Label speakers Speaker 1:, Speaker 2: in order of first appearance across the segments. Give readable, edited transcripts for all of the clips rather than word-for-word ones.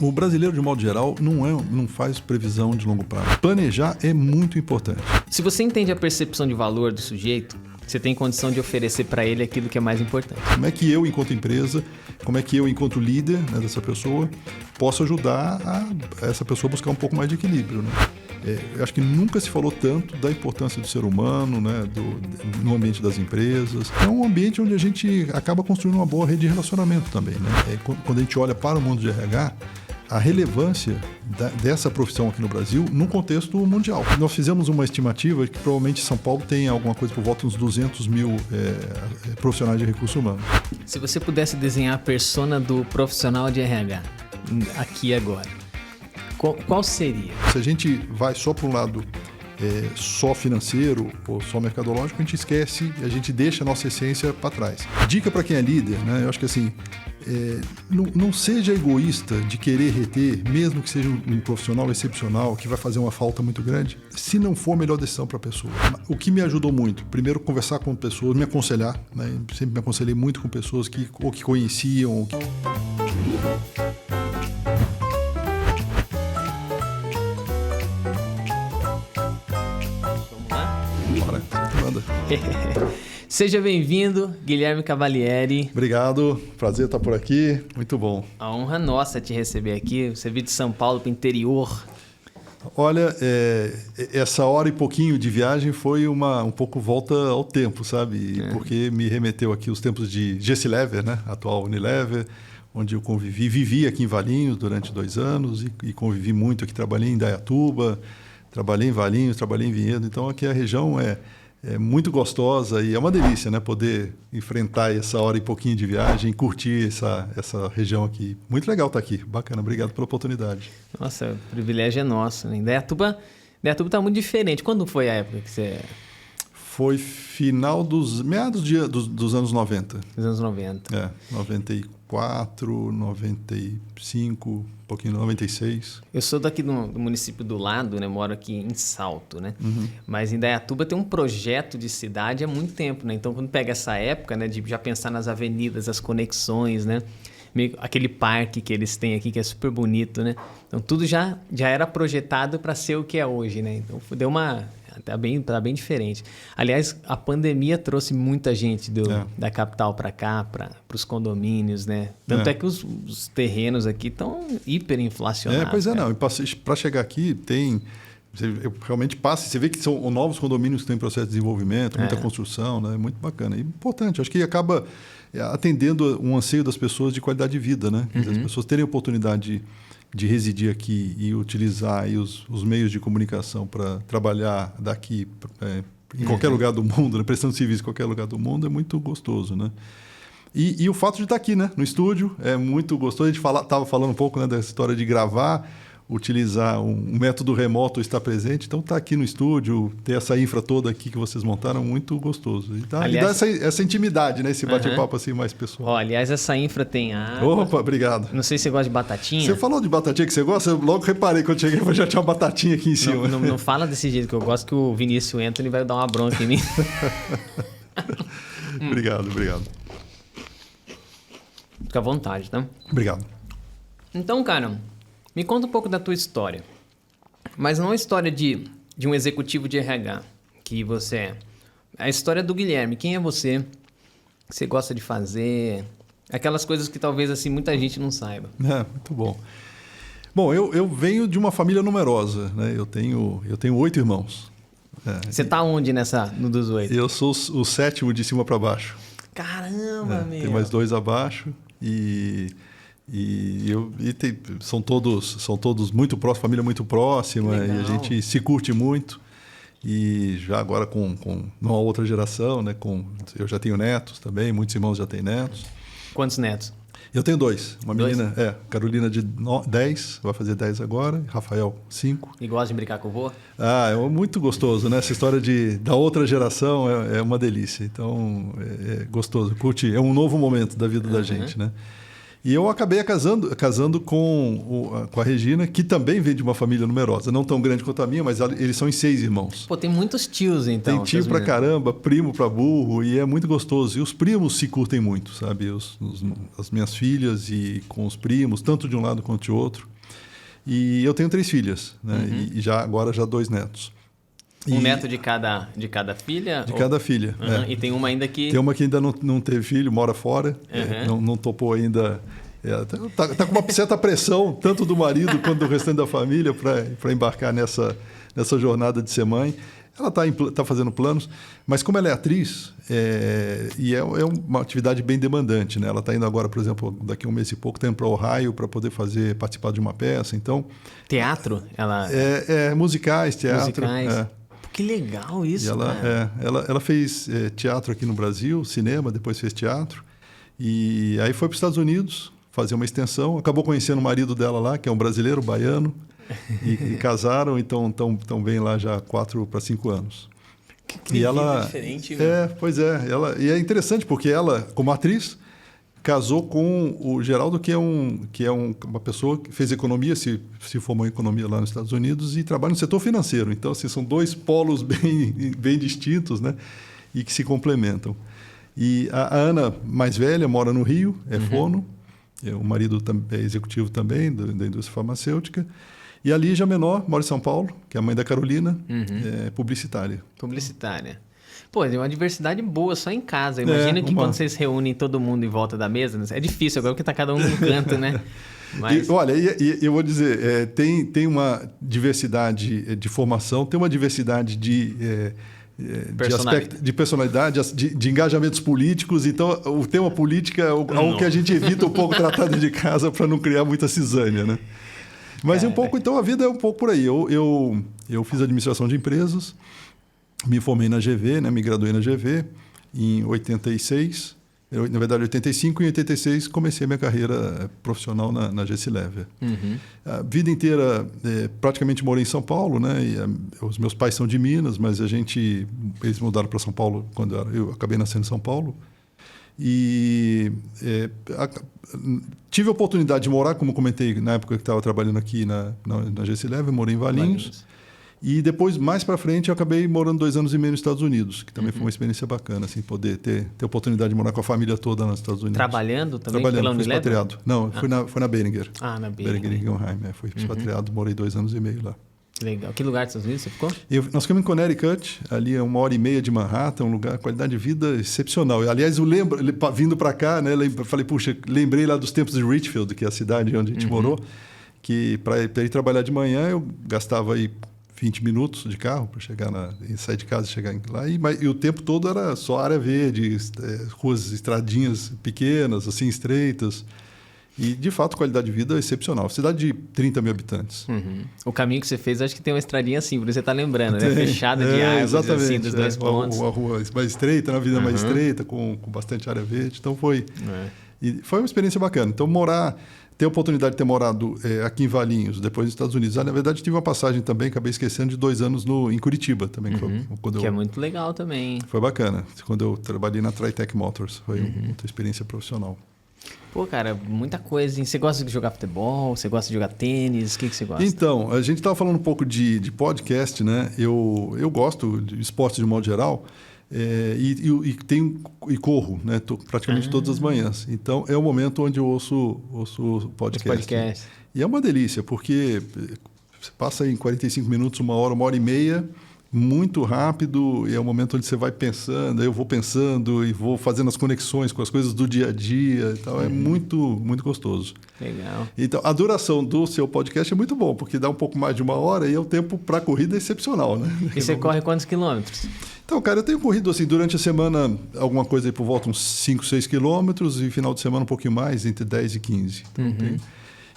Speaker 1: O brasileiro, de modo geral, não faz previsão de longo prazo. Planejar é muito importante.
Speaker 2: Se você entende a percepção de valor do sujeito, você tem condição de oferecer para ele aquilo que é mais importante.
Speaker 1: Como é que eu, enquanto empresa, como é que eu, enquanto líder, né, dessa pessoa, posso ajudar essa pessoa a buscar um pouco mais de equilíbrio, né? Eu acho que nunca se falou tanto da importância do ser humano, né, no ambiente das empresas. É um ambiente onde a gente acaba construindo uma boa rede de relacionamento também, né? Quando a gente olha para o mundo de RH, a relevância dessa profissão aqui no Brasil num contexto mundial. Nós fizemos uma estimativa que provavelmente São Paulo tem alguma coisa por volta de uns 200 mil profissionais de recursos humanos.
Speaker 2: Se você pudesse desenhar a persona do profissional de RH aqui e agora, qual seria?
Speaker 1: Se a gente vai só para um lado só financeiro ou só mercadológico, a gente esquece e a gente deixa a nossa essência para trás. Dica para quem é líder, né? Eu acho que assim, não seja egoísta de querer reter, mesmo que seja um profissional excepcional, que vai fazer uma falta muito grande, se não for a melhor decisão para a pessoa. O que me ajudou muito, primeiro, conversar com pessoas, me aconselhar, né? Sempre me aconselhei muito com pessoas que conheciam, ou que...
Speaker 2: Seja bem-vindo, Guilherme Cavalieri.
Speaker 1: Obrigado, prazer estar por aqui, muito bom.
Speaker 2: A honra nossa te receber aqui. Você veio de São Paulo para o interior.
Speaker 1: Olha, essa hora e pouquinho de viagem foi um pouco volta ao tempo, sabe? Porque me remeteu aqui os tempos de Gessilever, né? Atual Unilever, onde eu vivi aqui em Valinhos durante 2 anos e convivi muito aqui, trabalhei em Indaiatuba, trabalhei em Valinhos, trabalhei em Vinhedo, então aqui a região é muito gostosa e é uma delícia, né? Poder enfrentar essa hora e pouquinho de viagem, curtir essa região aqui. Muito legal estar aqui, bacana, obrigado pela oportunidade.
Speaker 2: Nossa, o privilégio é nosso, né? Indaiatuba está muito diferente. Quando foi a época que você...
Speaker 1: Foi final meados dos anos 90.
Speaker 2: Dos anos 90.
Speaker 1: 94, 95, um pouquinho, 96.
Speaker 2: Eu sou daqui do município do lado, né? Moro aqui em Salto, né? Uhum. Mas Indaiatuba tem um projeto de cidade há muito tempo, né? Então, quando pega essa época, né? De já pensar nas avenidas, as conexões, né? Aquele parque que eles têm aqui, que é super bonito, né? Então, tudo já era projetado para ser o que é hoje, né? Então, deu uma... Tá bem diferente. Aliás, a pandemia trouxe muita gente da capital para cá, para os condomínios, né? Tanto é que os terrenos aqui estão hiperinflacionados.
Speaker 1: Pois não. Para chegar aqui, realmente passa. Você vê que são novos condomínios que estão em processo de desenvolvimento, muita construção, né? Muito bacana. E importante, acho que acaba atendendo um anseio das pessoas de qualidade de vida, né? Uhum. As pessoas terem a oportunidade de residir aqui e utilizar aí os meios de comunicação para trabalhar daqui em qualquer lugar do mundo, né? Prestando serviço em qualquer lugar do mundo, é muito gostoso, né? E o fato de estar aqui, né? No estúdio é muito gostoso. A gente estava falando um pouco, né, dessa história de gravar, utilizar um método remoto, estar presente. Então, estar aqui no estúdio, ter essa infra toda aqui que vocês montaram, muito gostoso. E dá essa intimidade, né? Esse bate-papo assim mais pessoal.
Speaker 2: Aliás, essa infra tem água.
Speaker 1: Opa, obrigado.
Speaker 2: Não sei se você gosta de batatinha.
Speaker 1: Você falou de batatinha que você gosta? Eu logo reparei quando cheguei, já tinha uma batatinha aqui em cima.
Speaker 2: Não fala desse jeito que eu gosto, que o Vinícius Anthony vai dar uma bronca em mim.
Speaker 1: Obrigado.
Speaker 2: Fica à vontade, tá?
Speaker 1: Obrigado.
Speaker 2: Então, cara... Me conta um pouco da tua história, mas não a história de um executivo de RH, que você é. A história do Guilherme, quem é você, o que você gosta de fazer, aquelas coisas que talvez assim muita gente não saiba.
Speaker 1: Muito bom. Bom, eu venho de uma família numerosa, né? Eu tenho 8 irmãos.
Speaker 2: Você tá onde no dos 8?
Speaker 1: Eu sou o 7º de cima para baixo.
Speaker 2: Caramba, meu!
Speaker 1: Tem mais 2 abaixo são todos muito próximos, família muito próxima, e a gente se curte muito. E já agora com uma outra geração, né? Eu já tenho netos também, muitos irmãos já têm netos.
Speaker 2: Quantos netos?
Speaker 1: Eu tenho 2. Uma menina, Carolina de 10, vai fazer 10 agora, Rafael 5.
Speaker 2: E gosta de brincar com o vô?
Speaker 1: É muito gostoso, né? Essa história da outra geração é uma delícia. Então, é gostoso, curte, é um novo momento da vida da gente, né? E eu acabei casando com a Regina, que também vem de uma família numerosa. Não tão grande quanto a minha, mas eles são em 6 irmãos.
Speaker 2: Pô, tem muitos tios, então.
Speaker 1: Tem tio pra caramba, primo pra burro, e é muito gostoso. E os primos se curtem muito, sabe? As minhas filhas e com os primos, tanto de um lado quanto de outro. E eu tenho 3 filhas, né? E agora já 2 netos.
Speaker 2: Um neto de cada filha?
Speaker 1: De cada filha.
Speaker 2: E tem uma ainda que...
Speaker 1: Tem uma que ainda não teve filho, mora fora, não topou ainda. Tá com uma certa pressão, tanto do marido quanto do restante da família, para embarcar nessa jornada de ser mãe. Ela tá fazendo planos, mas como ela é atriz, e é uma atividade bem demandante, né? Ela está indo agora, por exemplo, daqui a um mês e pouco, está indo para Ohio para poder participar de uma peça. Então,
Speaker 2: teatro?
Speaker 1: Musicais, teatro.
Speaker 2: Musicais. Que legal isso,
Speaker 1: ela fez teatro aqui no Brasil, cinema, depois fez teatro. E aí foi para os Estados Unidos fazer uma extensão. Acabou conhecendo o marido dela lá, que é um brasileiro, baiano. E casaram, então estão bem lá já há 4 para 5 anos.
Speaker 2: Que vida diferente.
Speaker 1: Pois é. E é interessante porque ela, como atriz, casou com o Geraldo, que é uma pessoa que fez economia, se formou em economia lá nos Estados Unidos e trabalha no setor financeiro. Então, assim, são 2 polos bem distintos, né? E que se complementam. E a Ana, mais velha, mora no Rio, é fono. O marido é executivo também da indústria farmacêutica. E a Lígia, menor, mora em São Paulo, que é a mãe da Carolina, é publicitária.
Speaker 2: Publicitária. Pô, tem uma diversidade boa só em casa. Imagina que quando vocês reúnem todo mundo em volta da mesa, é difícil agora porque tá cada um num canto, né?
Speaker 1: Mas... Olha, eu vou dizer, tem uma diversidade de formação, tem uma diversidade de personalidade, de engajamentos políticos. Então, o tema política é algo que a gente evita um pouco tratar de casa para não criar muita cisânia, né? Mas então a vida é um pouco por aí. Eu fiz administração de empresas, me formei na GV, né? Me graduei na GV em 86. Na verdade, 85 e em 86 comecei minha carreira profissional na GC Lever. A vida inteira praticamente morei em São Paulo, né? Os meus pais são de Minas, mas eles mudaram para São Paulo quando eu acabei nascendo em São Paulo. E tive a oportunidade de morar, como comentei, na época que estava trabalhando aqui na GC Lever, morei em Valinhos. E depois, mais para frente, eu acabei morando 2 anos e meio nos Estados Unidos, que também foi uma experiência bacana, assim, poder ter a oportunidade de morar com a família toda nos Estados Unidos.
Speaker 2: Trabalhando também?
Speaker 1: Fui expatriado. Não, foi na Behringer.
Speaker 2: Na Behringer.
Speaker 1: Behringer Ingelheim, fui expatriado, morei 2 anos e meio lá.
Speaker 2: Legal. Que lugar dos Estados Unidos você ficou?
Speaker 1: Nós ficamos em Connecticut, ali é 1h30 de Manhattan, um lugar, qualidade de vida excepcional. Aliás, eu lembro, vindo para cá, né, falei, puxa, lembrei lá dos tempos de Richfield, que é a cidade onde a gente morou, que para ir trabalhar de manhã eu gastava aí 20 minutos de carro para sair de casa e chegar lá. E o tempo todo era só área verde, ruas, estradinhas pequenas, assim, estreitas. E, de fato, qualidade de vida é excepcional. Cidade de 30 mil habitantes.
Speaker 2: O caminho que você fez, acho que tem uma estradinha assim, por isso você está lembrando, né? Fechada de árvores, assim, dos 2 pontos.
Speaker 1: A rua mais estreita, a vida mais estreita, com bastante área verde. Então, foi uma experiência bacana. Então, ter a oportunidade de ter morado aqui em Valinhos, depois nos Estados Unidos. Na verdade, tive uma passagem também, acabei esquecendo, de 2 anos em Curitiba também.
Speaker 2: Que é muito legal também.
Speaker 1: Foi bacana, quando eu trabalhei na Tritec Motors. Foi outra experiência profissional.
Speaker 2: Pô, cara, muita coisa. Você gosta de jogar futebol? Você gosta de jogar tênis? O que você gosta?
Speaker 1: Então, a gente estava falando um pouco de podcast, né? Eu gosto de esporte de modo geral. E corro, né? Praticamente todas as manhãs. Então, é o momento onde eu ouço podcast. E é uma delícia, porque você passa em 45 minutos, 1 hora e meia, muito rápido, e é o momento onde você vai pensando, eu vou pensando e vou fazendo as conexões com as coisas do dia a dia e tal. É muito, muito gostoso.
Speaker 2: Legal.
Speaker 1: Então, a duração do seu podcast é muito bom, porque dá um pouco mais de 1 hora e é o tempo para corrida excepcional, né?
Speaker 2: E você corre quantos quilômetros?
Speaker 1: Então, cara, eu tenho corrido assim, durante a semana alguma coisa aí por volta uns 5, 6 quilômetros e final de semana um pouquinho mais, entre 10 e 15. Então,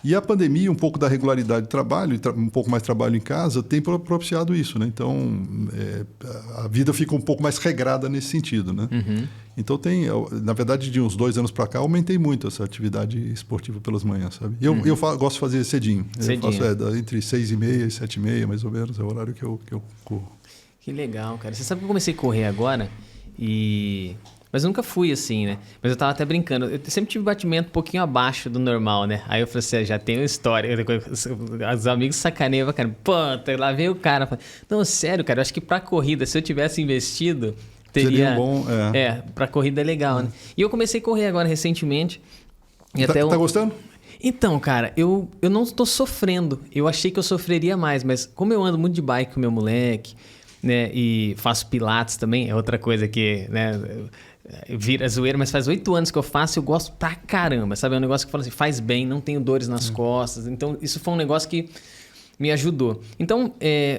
Speaker 1: e a pandemia, um pouco da regularidade de trabalho, um pouco mais trabalho em casa, tem propiciado isso, né? Então, a vida fica um pouco mais regrada nesse sentido, né? Então, na verdade, de uns 2 anos para cá, aumentei muito essa atividade esportiva pelas manhãs, sabe? Eu gosto de fazer cedinho. Eu faço entre 6h30 e 7h30, mais ou menos, é o horário que eu corro.
Speaker 2: Que legal, cara. Você sabe que eu comecei a correr agora e Mas eu nunca fui assim, né? Mas eu tava até brincando. Eu sempre tive batimento um pouquinho abaixo do normal, né? Aí eu falei assim, já tenho história. Os amigos sacaneiam, cara. Pô, lá veio o cara. Falei, não, sério, cara, eu acho que pra corrida, se eu tivesse investido, teria...
Speaker 1: Seria bom,
Speaker 2: pra corrida é legal, né? E eu comecei a correr agora recentemente. E
Speaker 1: tá gostando?
Speaker 2: Então, cara, eu não tô sofrendo. Eu achei que eu sofreria mais, mas como eu ando muito de bike com o meu moleque, né? E faço pilates também, é outra coisa que, né? Vira zoeira, mas faz 8 anos que eu faço e eu gosto pra caramba, sabe? É um negócio que fala assim, faz bem, não tenho dores nas costas. Então, isso foi um negócio que me ajudou. Então,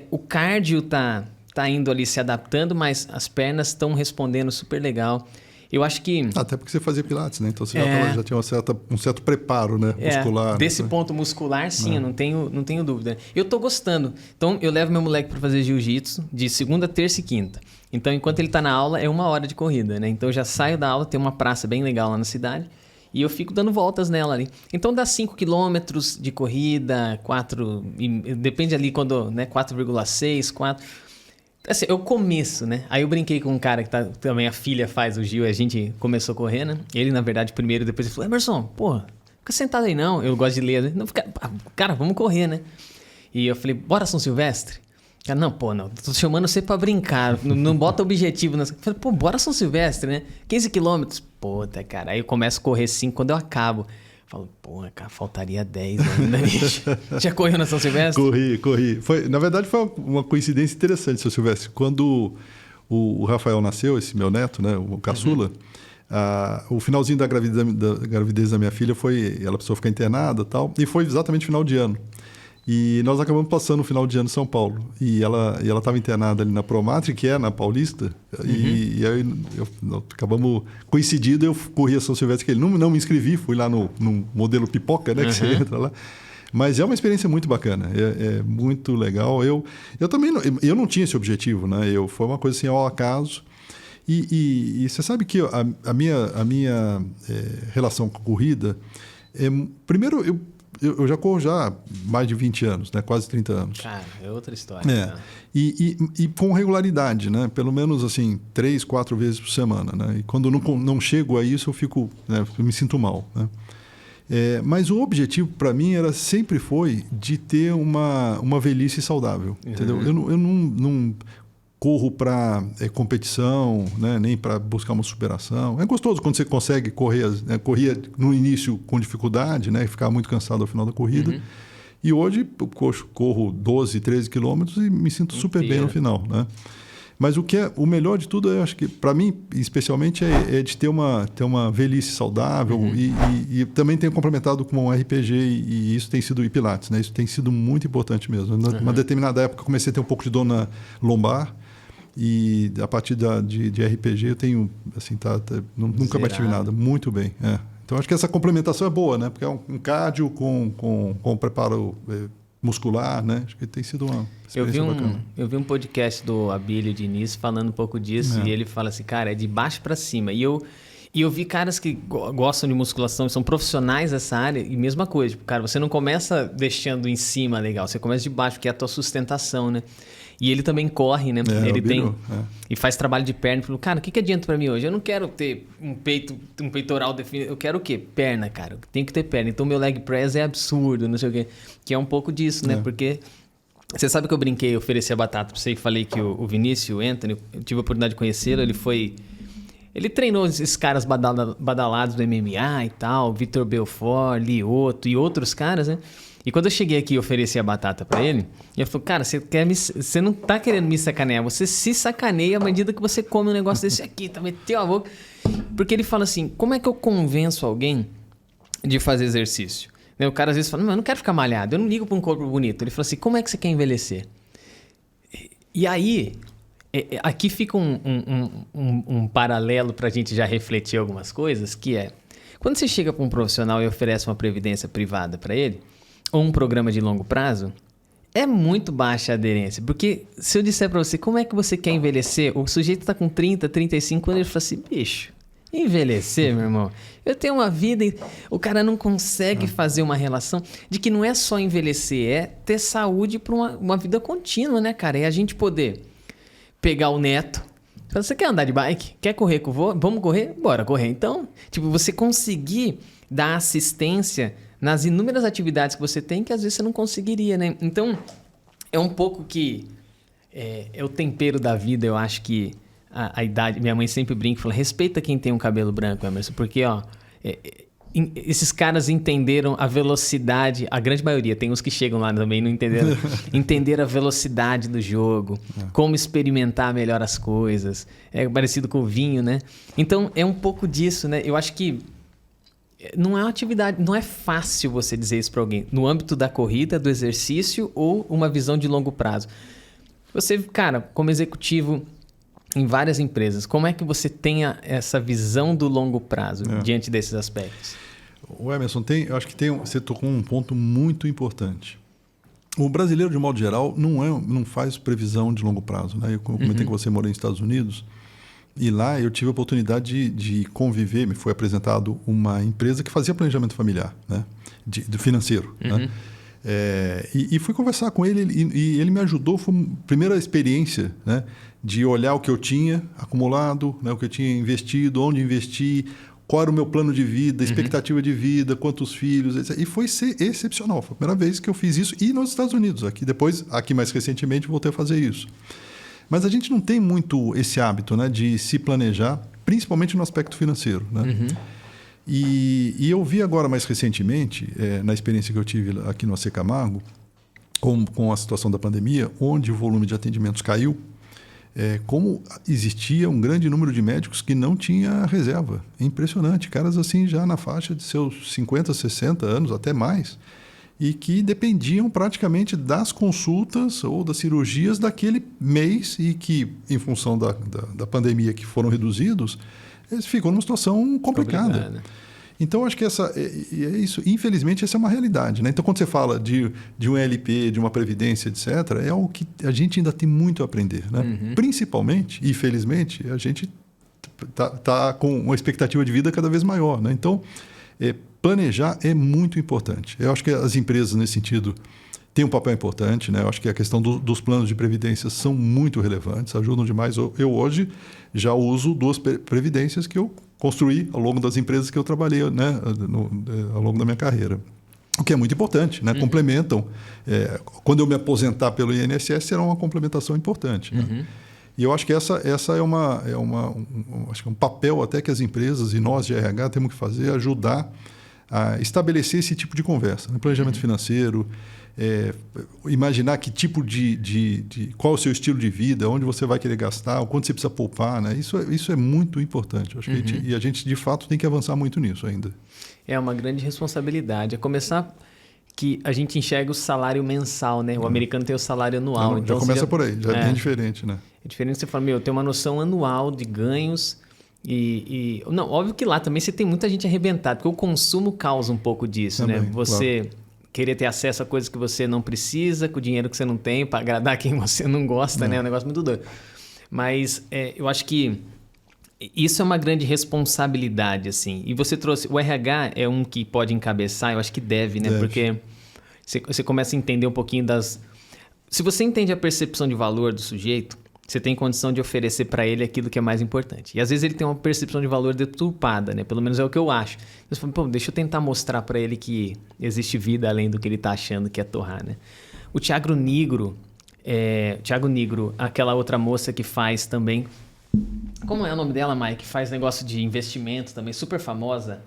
Speaker 2: o cardio tá indo ali se adaptando, mas as pernas estão respondendo super legal. Eu acho que...
Speaker 1: Até porque você fazia pilates, né? Então você já tinha um certo preparo, né? Muscular.
Speaker 2: Desse
Speaker 1: né?
Speaker 2: ponto muscular, sim, eu não tenho dúvida. Eu tô gostando. Então, eu levo meu moleque para fazer jiu-jitsu de segunda, terça e quinta. Então, enquanto ele tá na aula, é 1 hora de corrida, né? Então, eu já saio da aula, tem uma praça bem legal lá na cidade, e eu fico dando voltas nela ali. Então, dá 5 quilômetros de corrida, 4... Depende ali quando, né? 4,6, 4... Assim, eu começo, né? Aí eu brinquei com um cara que também a filha faz o Gil, e a gente começou a correr, né? Ele, na verdade, primeiro, depois ele falou, Emerson, pô, fica sentado aí não, eu gosto de ler. Né? Não, cara, vamos correr, né? E eu falei, bora São Silvestre? Cara, não, tô chamando você pra brincar, não bota objetivo. Eu falei, pô, bora São Silvestre, né? 15 quilômetros. Puta, cara, aí eu começo a correr 5, quando eu acabo... Falo, pô, cara, faltaria 10 ainda, bicho. Já correu na São Silvestre?
Speaker 1: Corri. Na verdade, foi uma coincidência interessante, São Silvestre. Quando o Rafael nasceu, esse meu neto, né, o caçula, o finalzinho da gravidez da minha filha ela precisou ficar internada e tal, e foi exatamente final de ano. E nós acabamos passando o final de ano em São Paulo. E ela estava internada ali na Promatre, que é na Paulista. E aí acabamos coincidindo, eu corri a São Silvestre com ele. Não me inscrevi, fui lá no modelo pipoca, né? Que você entra lá. Mas é uma experiência muito bacana, é muito legal. Eu também não tinha esse objetivo, né? Foi uma coisa assim, ao acaso. E você sabe que a minha relação com a corrida... primeiro, eu já corro já mais de 20 anos, né? Quase 30 anos.
Speaker 2: Cara, é outra história. Né?
Speaker 1: E com regularidade, né? Pelo menos assim, 3, 4 vezes por semana. Né? E quando não chego a isso, eu me sinto mal. Né? Mas o objetivo para mim sempre foi de ter uma velhice saudável. Entendeu? Eu não corro para competição, né? Nem para buscar uma superação. É gostoso quando você consegue correr, né? Corria no início com dificuldade, né? Ficar muito cansado ao final da corrida. E hoje eu corro 12, 13 quilômetros e me sinto super bem no final. Né? Mas o melhor de tudo, eu acho que para mim, especialmente, é de ter uma velhice saudável e também tenho complementado com um RPG e isso tem sido Pilates, né? Isso tem sido muito importante mesmo. Numa determinada época, comecei a ter um pouco de dor na lombar. E a partir de RPG eu tenho, assim, nunca mais tive nada. Muito bem. Então acho que essa complementação é boa, né? Porque é um cardio com preparo muscular, né? Acho que tem sido uma experiência bacana.
Speaker 2: Eu vi um podcast do Abílio Diniz falando um pouco disso e ele fala assim, cara, é de baixo para cima. E eu vi caras que gostam de musculação, são profissionais dessa área e mesma coisa. Tipo, cara, você não começa deixando em cima legal, você começa de baixo, que é a tua sustentação, né? E ele também corre, né? Ele tem e faz trabalho de perna. Falou, cara, o que adianta pra mim hoje? Eu não quero ter um peitoral definido. Eu quero o quê? Perna, cara. Tem que ter perna. Então, meu leg press é absurdo, não sei o quê. Que é um pouco disso, né? Porque você sabe que eu brinquei, ofereci a batata pra você e falei que o Vinícius, o Anthony, eu tive a oportunidade de conhecê-lo. Ele treinou esses caras badalados do MMA e tal, Vitor Belfort, Lioto e outros caras, né? E quando eu cheguei aqui e ofereci a batata pra ele, ele falou, cara, você não tá querendo me sacanear, você se sacaneia à medida que você come um negócio desse aqui, tá metendo a boca. Porque ele fala assim, como é que eu convenço alguém de fazer exercício? O cara às vezes fala, não, eu não quero ficar malhado, eu não ligo pra um corpo bonito. Ele fala assim, como é que você quer envelhecer? E aí, aqui fica um paralelo pra gente já refletir algumas coisas, que é, quando você chega pra um profissional e oferece uma previdência privada pra ele, ou um programa de longo prazo, é muito baixa a aderência. Porque se eu disser para você, como é que você quer envelhecer? O sujeito está com 30, 35 anos, ele fala assim, bicho, envelhecer, meu irmão? Eu tenho uma vida... O cara não consegue fazer uma relação de que não é só envelhecer, é ter saúde para uma vida contínua, né, cara? É a gente poder pegar o neto, Você quer andar de bike? Quer correr com o vô? Vamos correr? Bora correr. Então, tipo, você conseguir dar assistência nas inúmeras atividades que você tem que às vezes você não conseguiria, né? Então, é um pouco que é o tempero da vida. Eu acho que a idade... Minha mãe sempre brinca e fala, respeita quem tem um cabelo branco, Emerson, porque, ó... esses caras entenderam a velocidade, a grande maioria, tem uns que chegam lá também, não entenderam, entenderam a velocidade do jogo, como experimentar melhor as coisas, é parecido com o vinho, né? Então, é um pouco disso, né? Eu acho que não é uma atividade, não é fácil você dizer isso para alguém, no âmbito da corrida, do exercício ou uma visão de longo prazo. Você, cara, como executivo em várias empresas, como é que você tem essa visão do longo prazo diante desses aspectos?
Speaker 1: O Emerson, eu acho que você tocou um ponto muito importante. O brasileiro, de modo geral, não faz previsão de longo prazo, né? Eu comentei que você morou nos Estados Unidos e lá eu tive a oportunidade de conviver, me foi apresentado uma empresa que fazia planejamento familiar, né? Do financeiro, né? E fui conversar com ele e ele me ajudou, foi a primeira experiência, né, de olhar o que eu tinha acumulado, né, o que eu tinha investido, onde investir, qual era o meu plano de vida, expectativa de vida, quantos filhos, etc. E foi excepcional, foi a primeira vez que eu fiz isso e nos Estados Unidos. Aqui mais recentemente, voltei a fazer isso. Mas a gente não tem muito esse hábito, né, de se planejar, principalmente no aspecto financeiro, né? E eu vi agora mais recentemente, na experiência que eu tive aqui no AC Camargo, com a situação da pandemia, onde o volume de atendimentos caiu, como existia um grande número de médicos que não tinha reserva. É impressionante, caras assim já na faixa de seus 50, 60 anos, até mais, e que dependiam praticamente das consultas ou das cirurgias daquele mês e que, em função da pandemia que foram reduzidos, eles ficam numa situação complicada. Então, acho que isso, infelizmente, essa é uma realidade, né? Então, quando você fala de um LP, de uma previdência, etc., é algo que a gente ainda tem muito a aprender, né? Principalmente, e felizmente, a gente tá com uma expectativa de vida cada vez maior, né? Então, planejar é muito importante. Eu acho que as empresas, nesse sentido, têm um papel importante, né? Eu acho que a questão dos planos de previdência são muito relevantes, ajudam demais. Eu hoje já uso 2 previdências que eu construí ao longo das empresas que eu trabalhei, né, ao longo da minha carreira. O que é muito importante, né? Complementam. Quando eu me aposentar pelo INSS, será uma complementação importante. Né? E eu acho que essa acho que é um papel até que as empresas e nós de RH temos que fazer, ajudar a estabelecer esse tipo de conversa. Né? Planejamento financeiro, imaginar que tipo qual é o seu estilo de vida, onde você vai querer gastar, o quanto você precisa poupar, né? Isso é muito importante. Acho que a gente, de fato, tem que avançar muito nisso ainda. É
Speaker 2: uma grande responsabilidade. É começar que a gente enxerga o salário mensal, né? O americano tem o salário anual.
Speaker 1: Então já começa por aí, já é bem diferente, né?
Speaker 2: É diferente você falar, eu tenho uma noção anual de ganhos não, óbvio que lá também você tem muita gente arrebentada, porque o consumo causa um pouco disso, também, né? Você... Claro. Querer ter acesso a coisas que você não precisa, com o dinheiro que você não tem, para agradar quem você não gosta, né? É um negócio muito doido. Mas eu acho que isso é uma grande responsabilidade, assim. E você trouxe... O RH é um que pode encabeçar, eu acho que deve, né? Porque você começa a entender um pouquinho das... Se você entende a percepção de valor do sujeito, você tem condição de oferecer para ele aquilo que é mais importante. E às vezes ele tem uma percepção de valor deturpada, né? Pelo menos é o que eu acho. Você fala, deixa eu tentar mostrar para ele que existe vida além do que ele está achando que é torrar, né? O Thiago Nigro, aquela outra moça que faz também... Como é o nome dela, Mike? Que faz negócio de investimento também, super famosa.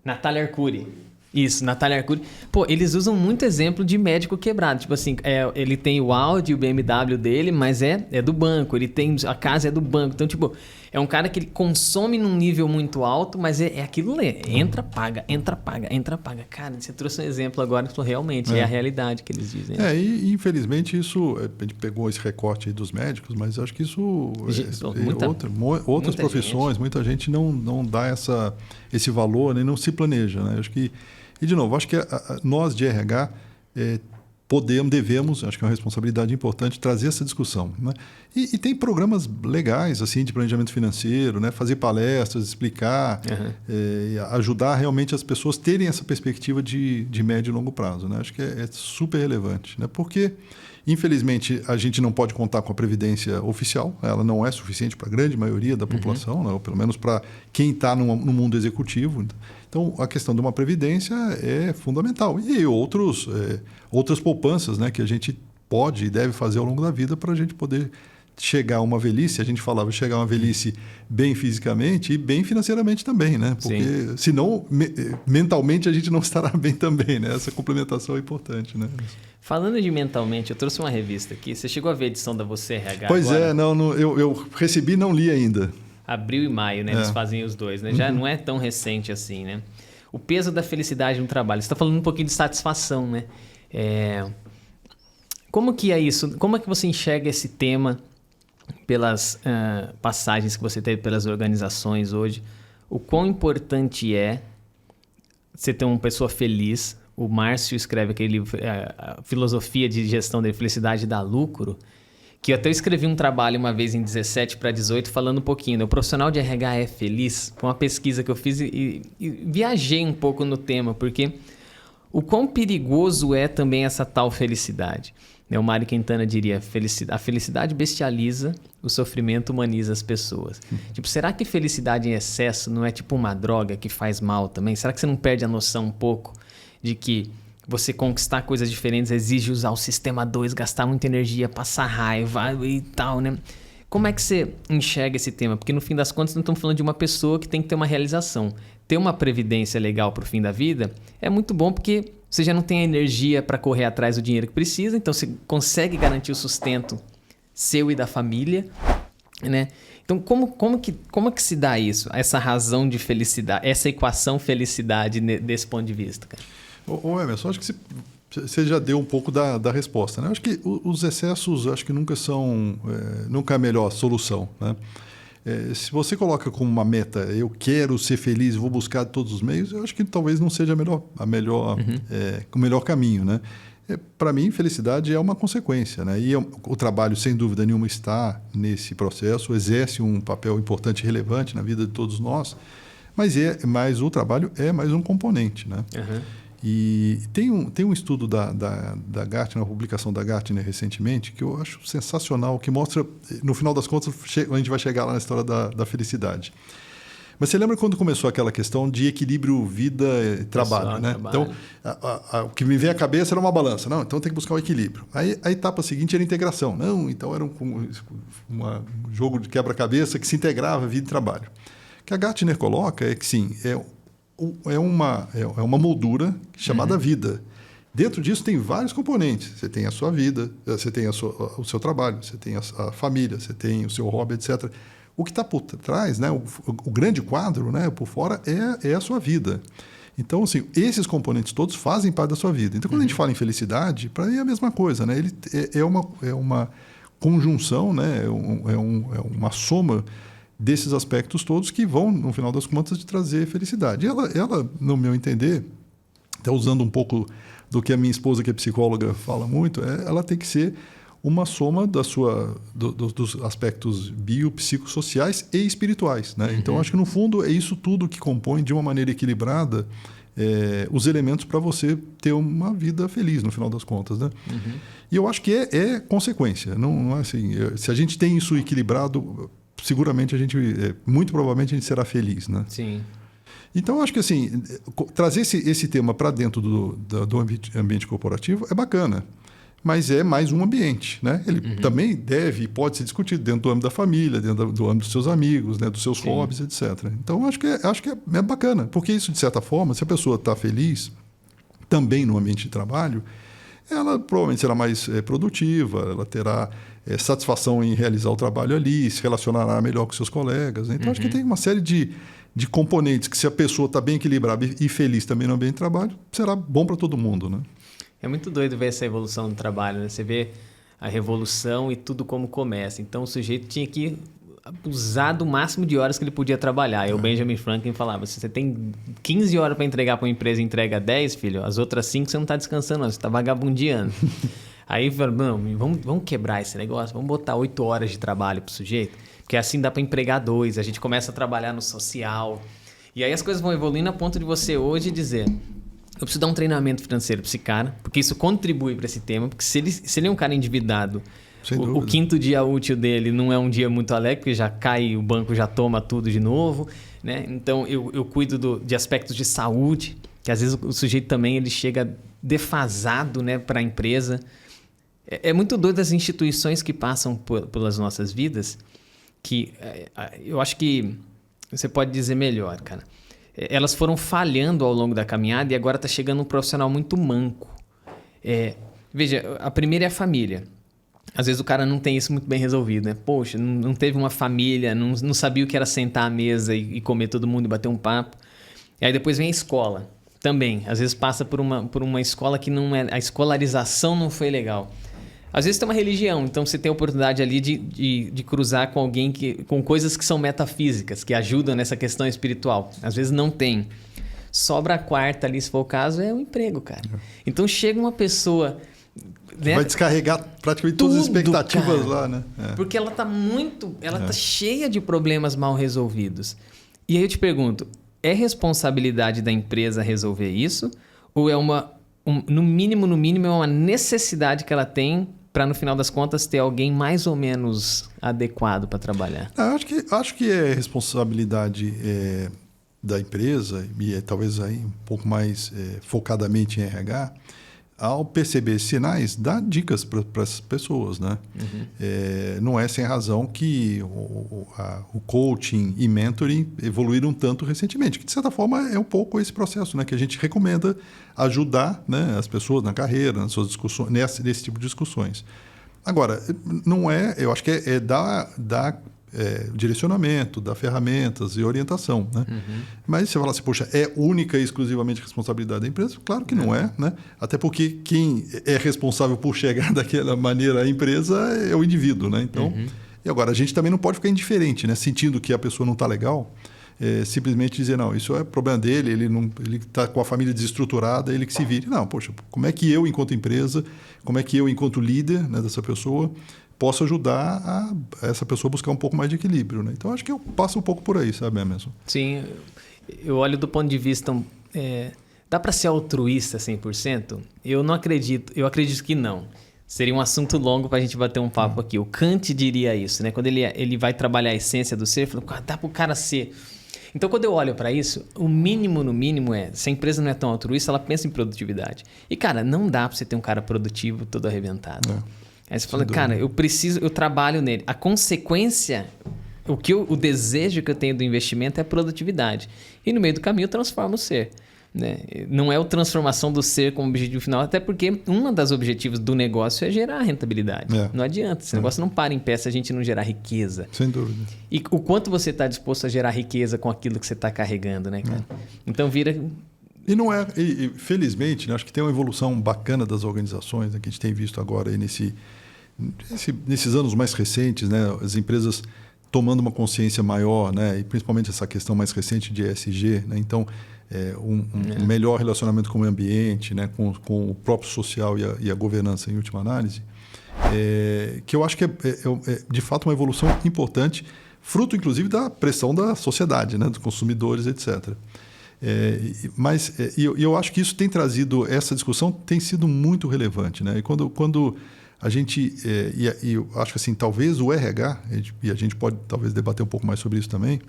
Speaker 2: Natália Arcuri. Isso, Natália Arcuri. Pô, eles usam muito exemplo de médico quebrado. Tipo assim, ele tem o Audi, o BMW dele, mas é do banco. Ele tem... A casa é do banco. Então, tipo, é um cara que ele consome num nível muito alto, mas é aquilo ali. Entra, paga, entra, paga, entra, paga. Cara, você trouxe um exemplo agora que realmente é a realidade que eles dizem.
Speaker 1: E infelizmente isso... A gente pegou esse recorte aí dos médicos, mas acho que isso... outras profissões, muita gente não dá esse valor, nem não se planeja, né? Acho que... E, de novo, acho que nós de RH devemos, acho que é uma responsabilidade importante, trazer essa discussão. Né? E tem programas legais assim, de planejamento financeiro, né? Fazer palestras, explicar, ajudar realmente as pessoas terem essa perspectiva de médio e longo prazo. Né? Acho que é super relevante. Né? Porque, Infelizmente, a gente não pode contar com a previdência oficial, ela não é suficiente para a grande maioria da população, né? Ou pelo menos para quem está no mundo executivo. Então, a questão de uma previdência é fundamental. E outras poupanças, né, que a gente pode e deve fazer ao longo da vida para a gente poder chegar a uma velhice, a gente falava chegar a uma velhice bem fisicamente e bem financeiramente também, né? Porque senão mentalmente a gente não estará bem também, né? Essa complementação é importante, né?
Speaker 2: Falando de mentalmente, eu trouxe uma revista aqui. Você chegou a ver a edição da Você RH
Speaker 1: Pois
Speaker 2: agora?
Speaker 1: Eu recebi e não li ainda.
Speaker 2: Abril e maio, né? Eles fazem os dois, né? Já não é tão recente assim, né? O peso da felicidade no trabalho. Você está falando um pouquinho de satisfação, né? Como que é isso? Como é que você enxerga esse tema pelas passagens que você teve pelas organizações hoje? O quão importante é você ter uma pessoa feliz? O Márcio escreve aquele livro, a filosofia de gestão da felicidade dá lucro, que eu até escrevi um trabalho uma vez em 17 para 18 falando um pouquinho, né? O profissional de RH é feliz? Foi uma pesquisa que eu fiz e viajei um pouco no tema, porque o quão perigoso é também essa tal felicidade. O Mário Quintana diria, a felicidade bestializa, o sofrimento humaniza as pessoas. Tipo, será que felicidade em excesso não é tipo uma droga que faz mal também? Será que você não perde a noção um pouco de que você conquistar coisas diferentes exige usar o sistema 2, gastar muita energia, passar raiva e tal, né? Como é que você enxerga esse tema? Porque no fim das contas não estamos falando de uma pessoa que tem que ter uma realização. Ter uma previdência legal para o fim da vida é muito bom porque você já não tem a energia para correr atrás do dinheiro que precisa, então você consegue garantir o sustento seu e da família, né? Então, como que se dá isso? Essa razão de felicidade, essa equação felicidade desse ponto de vista, cara?
Speaker 1: Emerson, acho que você já deu um pouco da resposta, né? Acho que os excessos acho que nunca é a melhor solução, né? Se você coloca como uma meta, eu quero ser feliz, vou buscar todos os meios, eu acho que talvez não seja o melhor caminho, né? Para mim, felicidade é uma consequência, né? E o trabalho, sem dúvida nenhuma, está nesse processo, exerce um papel importante e relevante na vida de todos nós, mas o trabalho é mais um componente, né? E tem um estudo da Gartner, uma publicação da Gartner recentemente, que eu acho sensacional, que mostra, no final das contas, a gente vai chegar lá na história da felicidade. Mas você lembra quando começou aquela questão de equilíbrio vida-trabalho, né? Então, o que me vem à cabeça era uma balança. Não, então tem que buscar o equilíbrio. Aí a etapa seguinte era a integração. Não, então era um jogo de quebra-cabeça que se integrava vida e trabalho. O que a Gartner coloca é que, sim, é uma moldura chamada vida. Dentro disso tem vários componentes. Você tem a sua vida, você tem o seu trabalho, você tem a família, você tem o seu hobby, etc. O que está por trás, né, o grande quadro, né, por fora, é a sua vida. Então, assim, esses componentes todos fazem parte da sua vida. Então, quando a gente fala em felicidade, para mim é a mesma coisa, né? Ele é uma conjunção, né? É uma soma desses aspectos todos que vão, no final das contas, de trazer felicidade. Ela, no meu entender, até usando um pouco do que a minha esposa, que é psicóloga, fala muito, ela tem que ser uma soma dos aspectos biopsicossociais e espirituais, né? Então, acho que, no fundo, é isso tudo que compõe, de uma maneira equilibrada, os elementos para você ter uma vida feliz, no final das contas, né? E eu acho que é consequência. Não é assim, se a gente tem isso equilibrado, seguramente muito provavelmente a gente será feliz, né?
Speaker 2: Sim.
Speaker 1: Então, eu acho que, assim, trazer esse tema para dentro do ambiente corporativo é bacana, mas é mais um ambiente, né? Ele também deve e pode ser discutido dentro do âmbito da família, dentro do âmbito dos seus amigos, né? Dos seus hobbies, etc. Então, acho que é bacana, porque isso, de certa forma, se a pessoa está feliz também no ambiente de trabalho, ela provavelmente será mais produtiva, ela terá satisfação em realizar o trabalho ali, se relacionará melhor com seus colegas, né? Então, acho que tem uma série de componentes que, se a pessoa está bem equilibrada e feliz também no ambiente de trabalho, será bom para todo mundo, né?
Speaker 2: É muito doido ver essa evolução do trabalho, né? Você vê a revolução e tudo como começa. Então, o sujeito tinha que usar do máximo de horas que ele podia trabalhar. E o Benjamin Franklin falava, se você tem 15 horas para entregar para uma empresa e entrega 10, filho, as outras 5 você não está descansando, não, você está vagabundeando. Aí, vamos quebrar esse negócio, vamos botar 8 horas de trabalho para o sujeito, porque assim dá para empregar 2, a gente começa a trabalhar no social. E aí as coisas vão evoluindo a ponto de você hoje dizer... eu preciso dar um treinamento financeiro para esse cara, porque isso contribui para esse tema, porque se ele é um cara endividado, o quinto dia útil dele não é um dia muito alegre, porque já cai, o banco já toma tudo de novo, né? Então eu cuido de aspectos de saúde, que às vezes o sujeito também ele chega defasado, né, para a empresa. É muito doido as instituições que passam pelas nossas vidas, que eu acho que você pode dizer melhor, cara. Elas foram falhando ao longo da caminhada e agora está chegando um profissional muito manco. Veja, a primeira é a família. Às vezes o cara não tem isso muito bem resolvido, né? Poxa, não teve uma família, não sabia o que era sentar à mesa e comer todo mundo e bater um papo. E aí depois vem a escola também. Às vezes passa por uma escola que não é... A escolarização não foi legal. Às vezes tem uma religião, então você tem a oportunidade ali de cruzar com alguém com coisas que são metafísicas, que ajudam nessa questão espiritual. Às vezes não tem. Sobra a quarta ali, se for o caso, é o emprego, cara. Então chega uma pessoa... Né?
Speaker 1: Vai descarregar praticamente todas as expectativas, cara, lá, né?
Speaker 2: Porque ela tá tá cheia de problemas mal resolvidos. E aí eu te pergunto, é responsabilidade da empresa resolver isso? Ou é no mínimo, é uma necessidade que ela tem para, no final das contas, ter alguém mais ou menos adequado para trabalhar?
Speaker 1: Acho que é responsabilidade da empresa, e talvez aí um pouco mais focadamente em RH, ao perceber sinais, dá dicas para as pessoas, né? Uhum. Não é sem razão que o coaching e mentoring evoluíram tanto recentemente, que de certa forma é um pouco esse processo, né? Que a gente recomenda ajudar, né, as pessoas na carreira, nas suas discussões, nesse tipo de discussões. Agora, eu acho que é dar direcionamento, dar ferramentas e orientação, né? Uhum. Mas você fala assim, poxa, é única e exclusivamente responsabilidade da empresa? Claro que não é, né? Até porque quem é responsável por chegar daquela maneira à empresa é o indivíduo, né? Então, e agora, a gente também não pode ficar indiferente, né? Sentindo que a pessoa não está legal, simplesmente dizer, não, isso é problema dele, ele está com a família desestruturada, ele que se vire. Não, poxa, como é que eu, enquanto empresa, como é que eu, enquanto líder, né, dessa pessoa, posso ajudar essa pessoa a buscar um pouco mais de equilíbrio, né? Então, acho que eu passo um pouco por aí, sabe, Emerson?
Speaker 2: Sim, eu olho do ponto de vista... dá para ser altruísta 100%? Eu não acredito. Eu acredito que não. Seria um assunto longo para a gente bater um papo aqui. O Kant diria isso, né? Quando ele vai trabalhar a essência do ser, ele fala, dá para o cara ser... Então, quando eu olho para isso, o mínimo no mínimo se a empresa não é tão altruísta, ela pensa em produtividade. E, cara, não dá para você ter um cara produtivo todo arrebentado. Aí você fala, cara, eu trabalho nele. A consequência, o desejo que eu tenho do investimento é a produtividade. E no meio do caminho eu transformo o ser. Né? Não é a transformação do ser como objetivo final, até porque um dos objetivos do negócio é gerar rentabilidade. Não adianta, esse negócio não para em pé se a gente não gerar riqueza.
Speaker 1: Sem dúvida.
Speaker 2: E o quanto você está disposto a gerar riqueza com aquilo que você está carregando, né, cara? Então vira...
Speaker 1: E não é, felizmente, né, acho que tem uma evolução bacana das organizações, né, que a gente tem visto agora aí nesses anos mais recentes, né, as empresas tomando uma consciência maior, né, e principalmente essa questão mais recente de ESG, né, então um melhor relacionamento com o ambiente, né, com o próprio social e a governança em última análise, que eu acho que é de fato uma evolução importante, fruto inclusive da pressão da sociedade, né, dos consumidores, etc. Mas eu acho que isso tem trazido, essa discussão tem sido muito relevante, né? E quando a gente, e eu acho que assim, talvez o RH, e a gente pode talvez debater um pouco mais sobre isso também,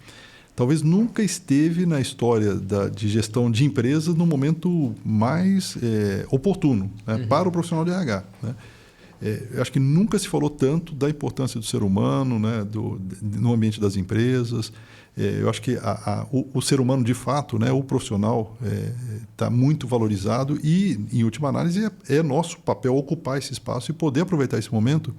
Speaker 1: talvez nunca esteve na história de gestão de empresas no momento mais oportuno, né, para o profissional de RH, né? Eu acho que nunca se falou tanto da importância do ser humano, né, no ambiente das empresas. Eu acho que o ser humano, de fato, né, o profissional, está muito valorizado e, em última análise, é nosso papel ocupar esse espaço e poder aproveitar esse momento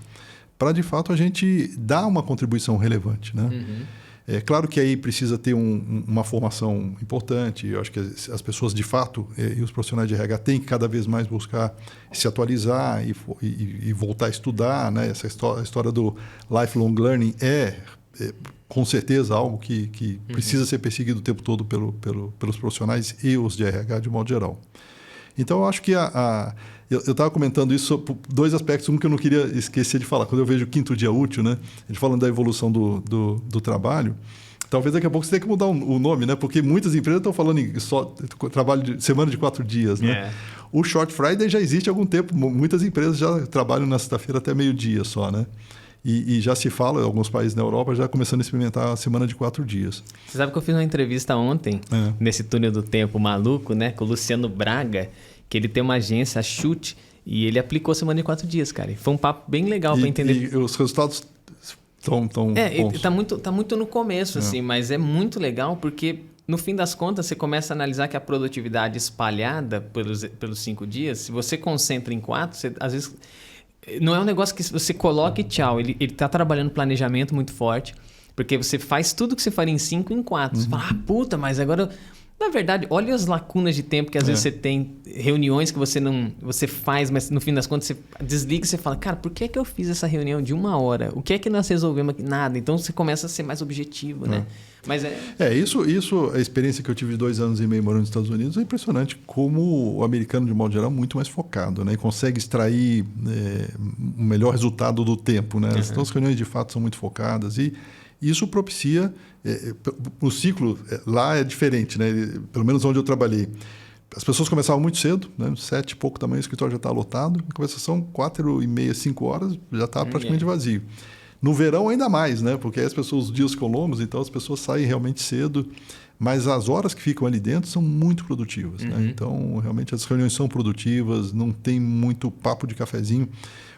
Speaker 1: para, de fato, a gente dar uma contribuição relevante, né? É claro que aí precisa ter uma formação importante. Eu acho que as pessoas, de fato, e os profissionais de RH têm que cada vez mais buscar se atualizar e voltar a estudar, né? Essa história do lifelong learning com certeza algo que precisa ser perseguido o tempo todo pelos profissionais e os de RH de modo geral. Então, eu acho que eu estava comentando isso por dois aspectos. Um que eu não queria esquecer de falar. Quando eu vejo o quinto dia útil, né, a gente falando da evolução do trabalho, Talvez daqui a pouco você tenha que mudar o nome, né? Porque muitas empresas estão falando em só trabalho de semana de 4 dias, né? O Short Friday já existe há algum tempo. Muitas empresas já trabalham na sexta-feira até meio-dia só, né? E já se fala, em alguns países na Europa, já começando a experimentar a semana de 4 dias.
Speaker 2: Você sabe que eu fiz uma entrevista ontem, nesse túnel do tempo maluco, né? Com o Luciano Braga, que ele tem uma agência, a Chute, e ele aplicou a semana de 4 dias, cara. E foi um papo bem legal para entender.
Speaker 1: E os resultados estão bons.
Speaker 2: Tá muito no começo, assim, mas é muito legal porque, no fim das contas, você começa a analisar que a produtividade espalhada pelos 5 dias, se você concentra em 4, você, às vezes... Não é um negócio que você coloca e tchau. Ele tá trabalhando planejamento muito forte, porque você faz tudo que você faria em 5 em 4. Você fala, puta, mas agora... Na verdade, olha as lacunas de tempo que às vezes você tem, reuniões que você faz, mas no fim das contas você desliga e você fala, cara, por que é que eu fiz essa reunião de 1 hora? O que é que nós resolvemos aqui? Nada. Então você começa a ser mais objetivo, né? Mas
Speaker 1: isso, a experiência que eu tive de 2 anos e meio morando nos Estados Unidos é impressionante como o americano, de modo geral, é muito mais focado, né? E consegue extrair o melhor resultado do tempo, né? Então as reuniões de fato são muito focadas e isso propicia... o ciclo lá é diferente, né? Pelo menos onde eu trabalhei. As pessoas começavam muito cedo, né? 7 e pouco da manhã o escritório já está lotado. Em conversação, 4h30, 5 horas, já está praticamente vazio. No verão ainda mais, né? Porque aí os dias ficam longos, então as pessoas saem realmente cedo. Mas as horas que ficam ali dentro são muito produtivas, né? Então, realmente, as reuniões são produtivas, não tem muito papo de cafezinho.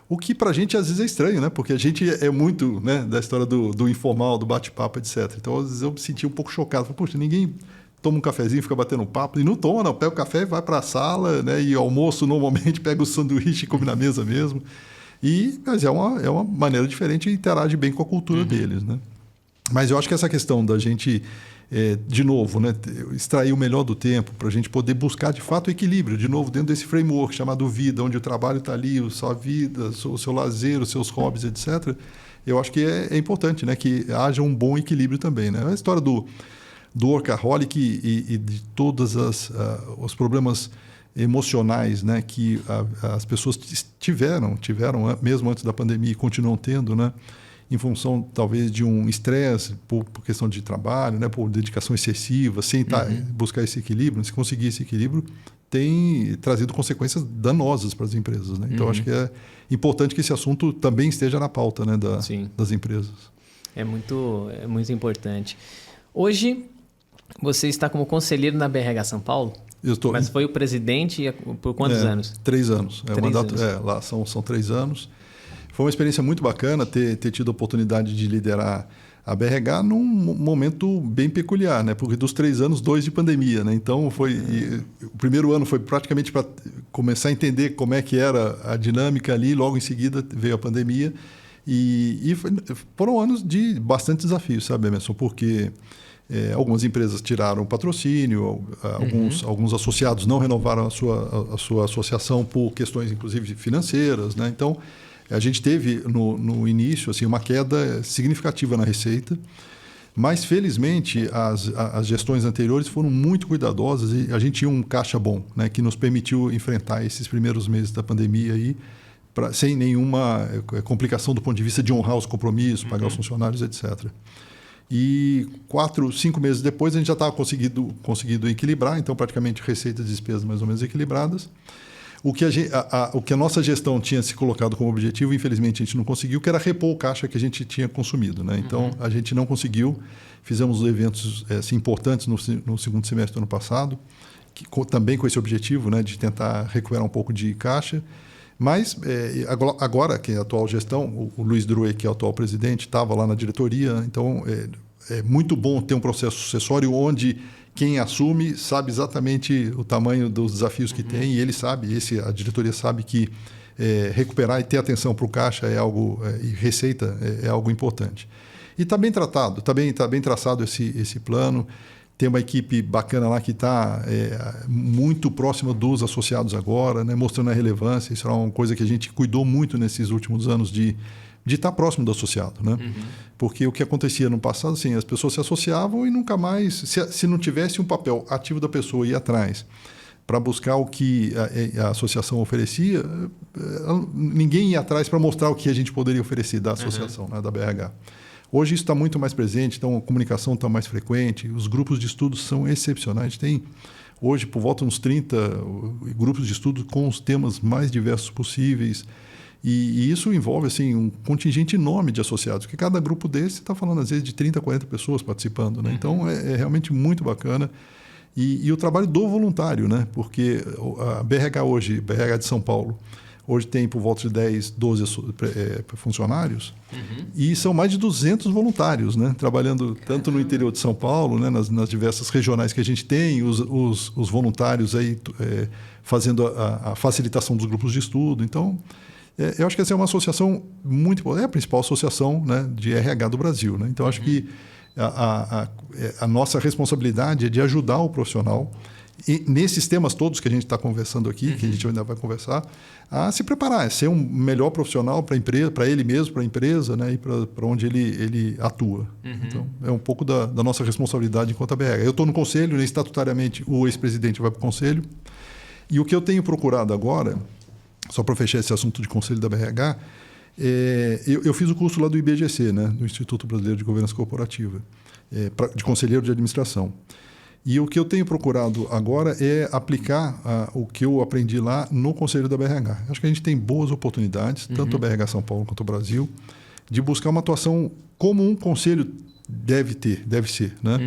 Speaker 1: O que para a gente às vezes é estranho, né? Porque a gente é muito, né, da história do informal, do bate-papo, etc. Então, às vezes eu me sentia um pouco chocado. Falei, poxa, ninguém toma um cafezinho, fica batendo papo. E não toma, não. Pega o café e vai para a sala, né? E almoço, normalmente, pega o sanduíche e come na mesa mesmo. Mas é uma maneira diferente e interage bem com a cultura deles, né? Mas eu acho que essa questão da gente... de novo, né, extrair o melhor do tempo para a gente poder buscar de fato o equilíbrio, de novo, dentro desse framework chamado vida, onde o trabalho está ali, a sua vida, o seu lazer, os seus hobbies, etc. Eu acho que é importante, né, que haja um bom equilíbrio também, né? A história do workaholic e de todos os problemas emocionais, né, que as pessoas tiveram mesmo antes da pandemia e continuam tendo, né? Em função, talvez, de um estresse por questão de trabalho, né, por dedicação excessiva, sem buscar esse equilíbrio, se conseguir esse equilíbrio, tem trazido consequências danosas para as empresas, né? Então, acho que é importante que esse assunto também esteja na pauta, né, das empresas.
Speaker 2: É muito importante. Hoje, você está como conselheiro na BRH São Paulo?
Speaker 1: Eu estou.
Speaker 2: Mas foi o presidente por quantos anos?
Speaker 1: 3 anos. O mandato, lá são 3 anos. Foi uma experiência muito bacana ter tido a oportunidade de liderar a BRH num momento bem peculiar, né? Porque dos 3 anos, 2 de pandemia, né? Então, o primeiro ano foi praticamente para começar a entender como é que era a dinâmica ali, logo em seguida veio a pandemia. E foram anos de bastante desafios, sabe, Emerson? Porque algumas empresas tiraram o patrocínio, alguns associados não renovaram a sua associação por questões, inclusive, financeiras, né? Então, a gente teve, no início, assim, uma queda significativa na receita, mas, felizmente, as gestões anteriores foram muito cuidadosas e a gente tinha um caixa bom, né, que nos permitiu enfrentar esses primeiros meses da pandemia aí, sem nenhuma complicação do ponto de vista de honrar os compromissos, pagar os funcionários, etc. E 4, 5 meses depois, a gente já estava conseguindo equilibrar, então, praticamente, receitas e despesas mais ou menos equilibradas. O que a nossa gestão tinha se colocado como objetivo, infelizmente a gente não conseguiu, que era repor o caixa que a gente tinha consumido, né? Então, a gente não conseguiu. Fizemos eventos importantes no segundo semestre do ano passado, também com esse objetivo, né, de tentar recuperar um pouco de caixa. Mas, agora, que é a atual gestão, o Luiz Drouet, que é o atual presidente, estava lá na diretoria. Então, é muito bom ter um processo sucessório onde quem assume sabe exatamente o tamanho dos desafios que tem, e ele sabe, a diretoria sabe que recuperar e ter atenção para o caixa é algo, e receita é algo importante. E está bem tratado, está bem traçado esse plano. Tem uma equipe bacana lá que está muito próxima dos associados agora, né, mostrando a relevância. Isso é uma coisa que a gente cuidou muito nesses últimos anos de estar próximo do associado, né? Porque o que acontecia no passado, assim, as pessoas se associavam e nunca mais, se não tivesse um papel ativo da pessoa ir atrás para buscar o que a associação oferecia, ninguém ia atrás para mostrar o que a gente poderia oferecer da associação, né, da BRH. Hoje isso está muito mais presente, então a comunicação está mais frequente, os grupos de estudos são excepcionais. Tem hoje por volta de uns 30 grupos de estudo com os temas mais diversos possíveis. E isso envolve assim, um contingente enorme de associados, porque cada grupo desse está falando às vezes de 30, 40 pessoas participando. Né? Então é realmente muito bacana. E o trabalho do voluntário, né? Porque a BRH hoje, BRH de São Paulo, hoje tem por volta de 10, 12 funcionários e são mais de 200 voluntários, né? Trabalhando tanto no interior de São Paulo, né? nas diversas regionais que a gente tem, os voluntários aí, fazendo a facilitação dos grupos de estudo. Então, eu acho que essa é uma associação muito importante, é a principal associação, né, de RH do Brasil. Né? Então, acho que a nossa responsabilidade é de ajudar o profissional, e nesses temas todos que a gente está conversando aqui, que a gente ainda vai conversar, a se preparar, a ser um melhor profissional para a empresa, para ele mesmo, para a empresa, né, e para onde ele atua. Então, é um pouco da nossa responsabilidade enquanto a BRH. Eu estou no conselho, né, estatutariamente o ex-presidente vai para o conselho, e o que eu tenho procurado agora, só para fechar esse assunto de conselho da BRH, eu fiz o curso lá do IBGC, né, do Instituto Brasileiro de Governança Corporativa, de conselheiro de administração. E o que eu tenho procurado agora é aplicar o que eu aprendi lá no conselho da BRH. Acho que a gente tem boas oportunidades, tanto a BRH São Paulo quanto o Brasil, de buscar uma atuação como um conselho deve ser, né?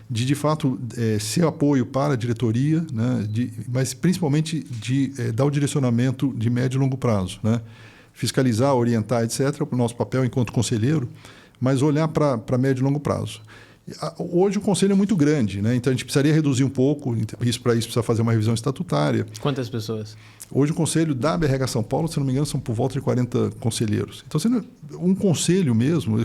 Speaker 1: De fato, ser apoio para a diretoria, né? Mas principalmente de dar o direcionamento de médio e longo prazo, né? Fiscalizar, orientar, etc., para o nosso papel enquanto conselheiro, mas olhar para médio e longo prazo. Hoje o conselho é muito grande, né? Então a gente precisaria reduzir um pouco, para isso precisa fazer uma revisão estatutária.
Speaker 2: Quantas pessoas?
Speaker 1: Hoje o conselho da BRH São Paulo, se não me engano, são por volta de 40 conselheiros. Então, um conselho mesmo,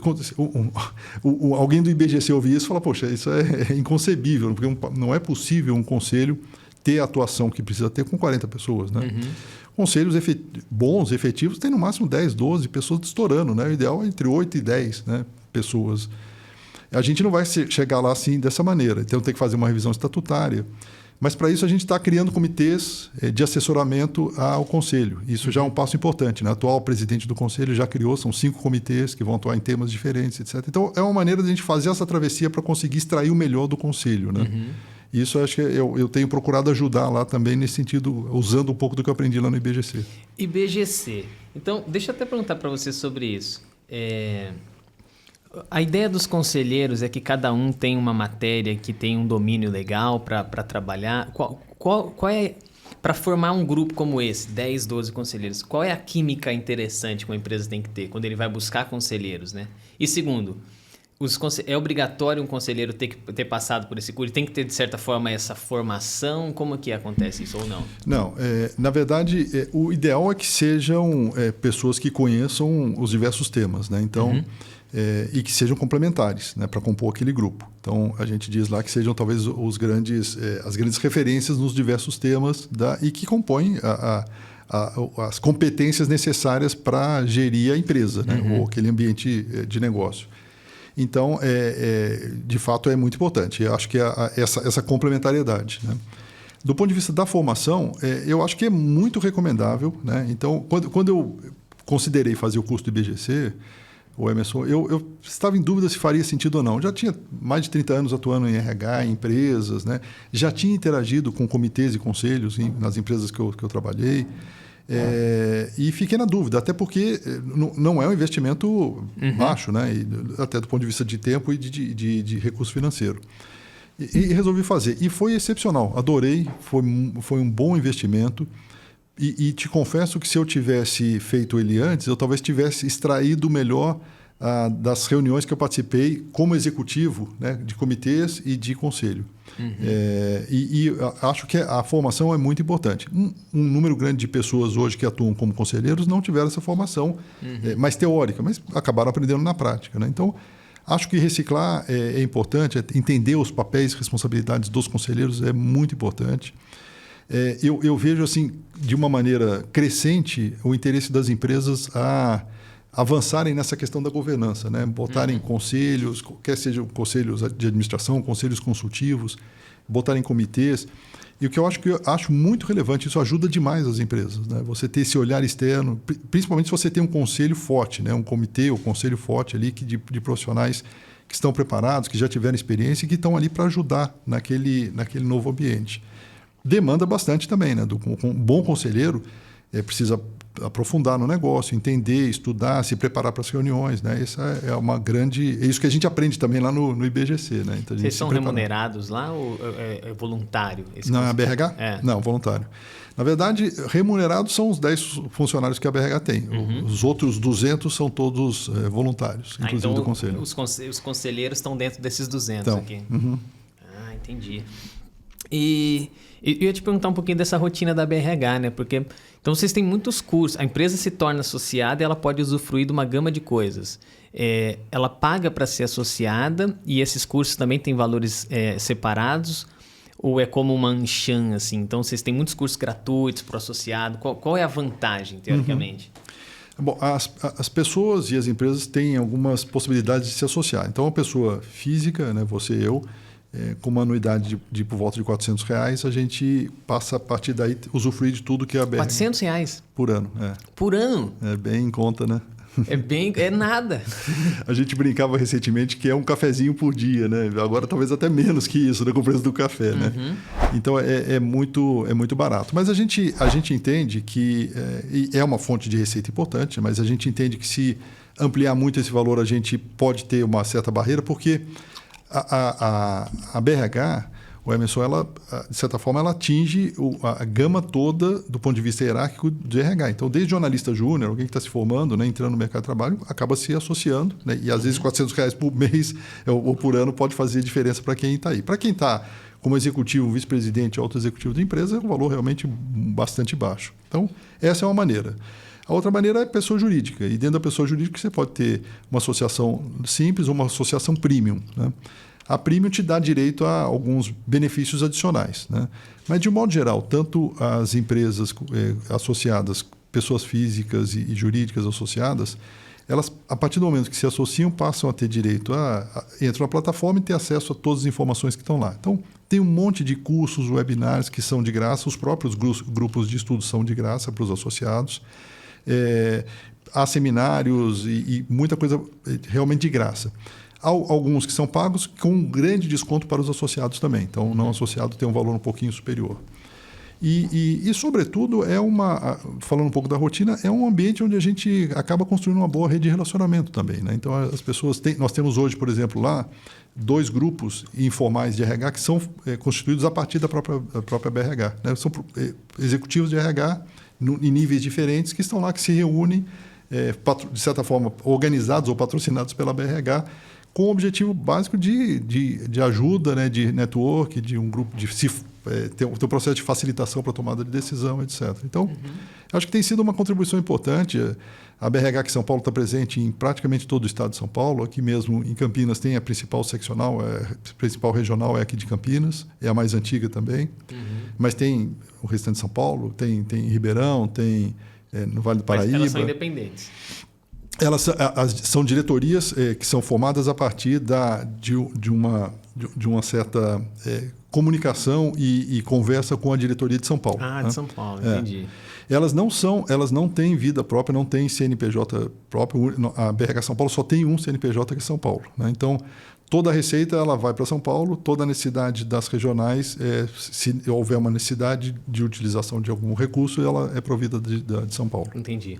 Speaker 1: alguém do IBGC ouvir isso e fala, poxa, isso é inconcebível, porque não é possível um conselho ter a atuação que precisa ter com 40 pessoas, né? Conselhos bons, efetivos, tem no máximo 10, 12 pessoas estourando, né? O ideal é entre 8 e 10, né, pessoas. A gente não vai chegar lá assim dessa maneira, então tem que fazer uma revisão estatutária. Mas para isso a gente está criando comitês de assessoramento ao conselho. Isso já é um passo importante, né? O atual presidente do conselho já criou, são 5 comitês que vão atuar em temas diferentes, etc. Então é uma maneira de a gente fazer essa travessia para conseguir extrair o melhor do conselho, né? Isso acho que eu tenho procurado ajudar lá também nesse sentido, usando um pouco do que eu aprendi lá no IBGC.
Speaker 2: IBGC. Então, deixa eu até perguntar para você sobre isso. A ideia dos conselheiros é que cada um tem uma matéria que tem um domínio legal para trabalhar. Qual é, para formar um grupo como esse, 10, 12 conselheiros, qual é a química interessante que uma empresa tem que ter quando ele vai buscar conselheiros, né? E segundo, é obrigatório um conselheiro ter passado por esse curso? Tem que ter, de certa forma, essa formação? Como que acontece isso ou não?
Speaker 1: Não, na verdade, o ideal é que sejam pessoas que conheçam os diversos temas, né? Então, e que sejam complementares, né, para compor aquele grupo. Então, a gente diz lá que sejam talvez as grandes referências nos diversos temas e que compõem as competências necessárias para gerir a empresa, né, ou aquele ambiente de negócio. Então, de fato, é muito importante. Eu acho que essa complementariedade, né? Do ponto de vista da formação, eu acho que é muito recomendável, né? Então, quando eu considerei fazer o curso do IBGC, o Emerson, eu estava em dúvida se faria sentido ou não. Já tinha mais de 30 anos atuando em RH, em empresas, né? Já tinha interagido com comitês e conselhos nas empresas que eu trabalhei. E fiquei na dúvida, até porque não é um investimento baixo, né? Até do ponto de vista de tempo e de recurso financeiro. E resolvi fazer. E foi excepcional, adorei, foi um bom investimento. E te confesso que se eu tivesse feito ele antes, eu talvez tivesse extraído o melhor das reuniões que eu participei como executivo, né, de comitês e de conselho. E acho que a formação é muito importante. Um número grande de pessoas hoje que atuam como conselheiros não tiveram essa formação mais teórica, mas acabaram aprendendo na prática, né? Então, acho que reciclar é importante, entender os papéis e responsabilidades dos conselheiros é muito importante. Eu vejo assim, de uma maneira crescente o interesse das empresas a avançarem nessa questão da governança, né? Botarem conselhos, quer sejam conselhos de administração, conselhos consultivos, botarem comitês. E o que eu acho muito relevante, isso ajuda demais as empresas, né? Você ter esse olhar externo, principalmente se você tem um conselho forte, né? Um comitê ou conselho forte ali de profissionais que estão preparados, que já tiveram experiência e que estão ali para ajudar naquele novo ambiente. Demanda bastante também, né? Um bom conselheiro precisa aprofundar no negócio, entender, estudar, se preparar para as reuniões, né? Isso é isso que a gente aprende também lá no IBGC, né? Então,
Speaker 2: vocês são remunerados lá ou é voluntário?
Speaker 1: Na BRH? Não, voluntário. Na verdade, remunerados são os 10 funcionários que a BRH tem. Os outros 200 são todos voluntários, inclusive
Speaker 2: então
Speaker 1: do conselho.
Speaker 2: Os conselheiros estão dentro desses 200
Speaker 1: então,
Speaker 2: aqui. Entendi. E eu ia te perguntar um pouquinho dessa rotina da BRH, né? Porque então vocês têm muitos cursos. A empresa se torna associada e ela pode usufruir de uma gama de coisas. Ela paga para ser associada e esses cursos também têm valores separados? Ou é como uma Anshan, assim? Então vocês têm muitos cursos gratuitos para o associado. Qual é a vantagem, teoricamente?
Speaker 1: Bom, as pessoas e as empresas têm algumas possibilidades de se associar. Então, a pessoa física, né, você e eu, com uma anuidade de por volta de R$400, a gente passa a partir daí usufruir de tudo que a BRH...
Speaker 2: R$400?
Speaker 1: Por ano,
Speaker 2: Por ano?
Speaker 1: É bem em conta, né?
Speaker 2: É nada.
Speaker 1: A gente brincava recentemente que é um cafezinho por dia, né? Agora talvez até menos que isso, né, com o preço do café, né? Então é muito barato. Mas a gente entende que é uma fonte de receita importante, mas a gente entende que se ampliar muito esse valor, a gente pode ter uma certa barreira, porque a BRH, o Emerson, ela, de certa forma, ela atinge a gama toda do ponto de vista hierárquico de RH. Então, desde jornalista júnior, alguém que está se formando, né, entrando no mercado de trabalho, acaba se associando, né, e às vezes R$400 por mês ou por ano pode fazer diferença para quem está aí. Para quem está como executivo, vice-presidente, alto executivo da empresa, é um valor realmente bastante baixo. Então, essa é uma maneira. A outra maneira é pessoa jurídica. E dentro da pessoa jurídica você pode ter uma associação simples ou uma associação premium, né? A premium te dá direito a alguns benefícios adicionais, né? Mas, de um modo geral, tanto as empresas associadas, pessoas físicas e jurídicas associadas, elas, a partir do momento que se associam, passam a ter direito entram na plataforma e ter acesso a todas as informações que estão lá. Então, tem um monte de cursos, webinars que são de graça, os próprios grupos de estudo são de graça para os associados. Há seminários e muita coisa realmente de graça. Há alguns que são pagos com um grande desconto para os associados também. Então, o não associado tem um valor um pouquinho superior. E sobretudo, falando um pouco da rotina, é um ambiente onde a gente acaba construindo uma boa rede de relacionamento também, né? Então, as pessoas nós temos hoje, por exemplo, lá, 2 grupos informais de RH que são constituídos a partir da própria BRH, né? São executivos de RH em níveis diferentes que estão lá, que se reúnem, de certa forma, organizados ou patrocinados pela BRH, com o objetivo básico de ajuda, né, de network, de um grupo de ter um processo de facilitação para a tomada de decisão, etc. Então, acho que tem sido uma contribuição importante. A BRH aqui em São Paulo está presente em praticamente todo o estado de São Paulo. Aqui mesmo em Campinas tem a principal seccional, a principal regional é aqui de Campinas, é a mais antiga também. Mas tem o restante de São Paulo, tem em Ribeirão, tem no Vale do Paraíba.
Speaker 2: Mas elas são independentes.
Speaker 1: Elas são diretorias que são formadas a partir de uma certa comunicação e conversa com a diretoria de São Paulo.
Speaker 2: Ah, de São Paulo, entendi.
Speaker 1: Elas não têm vida própria, não têm CNPJ próprio. A BRH São Paulo só tem um CNPJ aqui em São Paulo, né? Então, toda a receita ela vai para São Paulo, toda a necessidade das regionais, se houver uma necessidade de utilização de algum recurso, ela é provida de São Paulo.
Speaker 2: Entendi.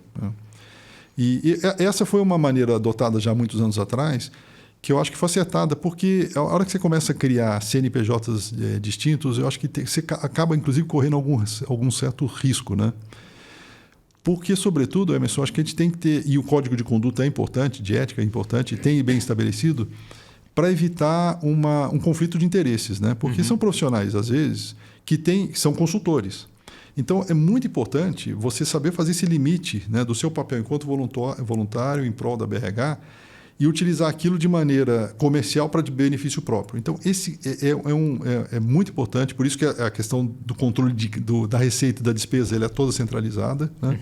Speaker 1: E essa foi uma maneira adotada já há muitos anos atrás, que eu acho que foi acertada, porque a hora que você começa a criar CNPJs distintos, eu acho que você acaba, inclusive, correndo algum certo risco, né? Porque, sobretudo, Emerson, acho que a gente tem que ter, e o código de conduta é importante, de ética é importante, tem bem estabelecido, para evitar um conflito de interesses, né? Porque são profissionais, às vezes, que são consultores. Então, é muito importante você saber fazer esse limite, né, do seu papel enquanto voluntário em prol da BRH e utilizar aquilo de maneira comercial para de benefício próprio. Então, esse é muito importante, por isso que a questão do controle da receita e da despesa ela é toda centralizada, né?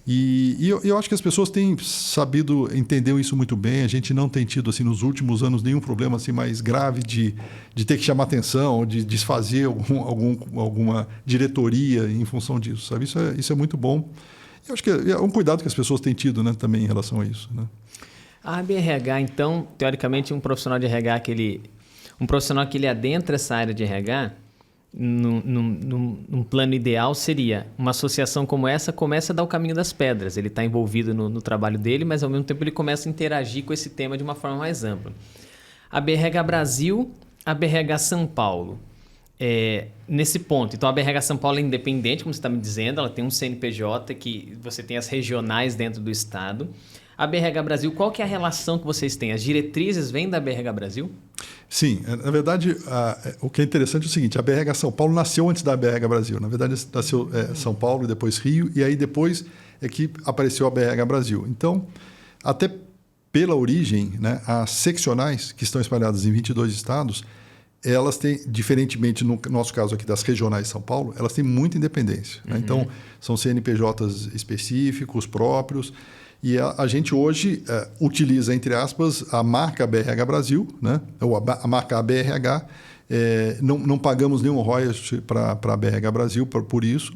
Speaker 1: Eu acho que as pessoas têm sabido entender isso muito bem. A gente não tem tido, assim, nos últimos anos, nenhum problema assim, mais grave de ter que chamar atenção, de desfazer alguma diretoria em função disso. Sabe? Isso é muito bom. Eu acho que é um cuidado que as pessoas têm tido, né, também em relação a isso. Né?
Speaker 2: A ABRH, então, teoricamente, um profissional de RH um profissional que ele adentra essa área de RH, num plano ideal, seria uma associação como essa começa a dar o caminho das pedras. Ele está envolvido no trabalho dele, mas ao mesmo tempo ele começa a interagir com esse tema de uma forma mais ampla. A BRH Brasil, a BRH São Paulo. Nesse ponto, então a BRH São Paulo é independente, como você está me dizendo, ela tem um CNPJ que você tem as regionais dentro do estado. A BRH Brasil, qual que é a relação que vocês têm? As diretrizes vêm da BRH Brasil?
Speaker 1: Sim, na verdade, o que é interessante é o seguinte, a BRH São Paulo nasceu antes da BRH Brasil. Na verdade, nasceu São Paulo e depois Rio, e aí depois é que apareceu a BRH Brasil. Então, até pela origem, né, as seccionais, que estão espalhadas em 22 estados, elas têm, diferentemente no nosso caso aqui das regionais de São Paulo, elas têm muita independência. Né? Então, são CNPJs específicos, próprios, e a gente hoje utiliza, entre aspas, a marca BRH Brasil, né? Ou a marca ABRH. Não pagamos nenhum royalty para a BRH Brasil por isso.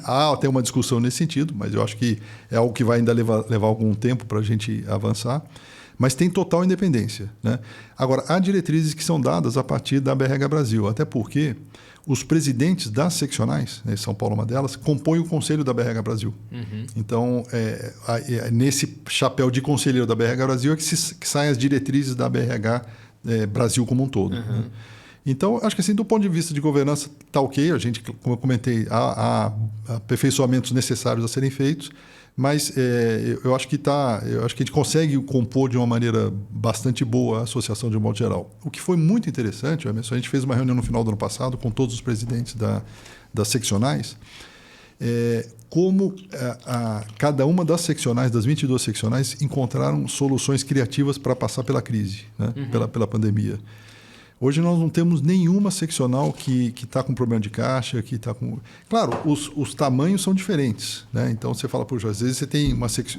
Speaker 1: Há até uma discussão nesse sentido, mas eu acho que é algo que vai ainda levar algum tempo para a gente avançar. Mas tem total independência. Né? Agora, há diretrizes que são dadas a partir da BRH Brasil, até porque os presidentes das seccionais, né, São Paulo é uma delas, compõem o conselho da BRH Brasil. Então, nesse chapéu de conselheiro da BRH Brasil é que saem as diretrizes da BRH Brasil como um todo. Né? Então, acho que assim, do ponto de vista de governança, está ok. A gente, como eu comentei, há aperfeiçoamentos necessários a serem feitos, mas eu acho que a gente consegue compor de uma maneira bastante boa a associação de um modo geral. O que foi muito interessante, Emerson, a gente fez uma reunião no final do ano passado com todos os presidentes das seccionais, como cada uma das seccionais, das 22 seccionais, encontraram soluções criativas para passar pela crise, né? Pela pandemia. Hoje nós não temos nenhuma seccional que está com problema de caixa, que está com... Claro, os tamanhos são diferentes. Né? Então, você fala, puxa, às vezes você tem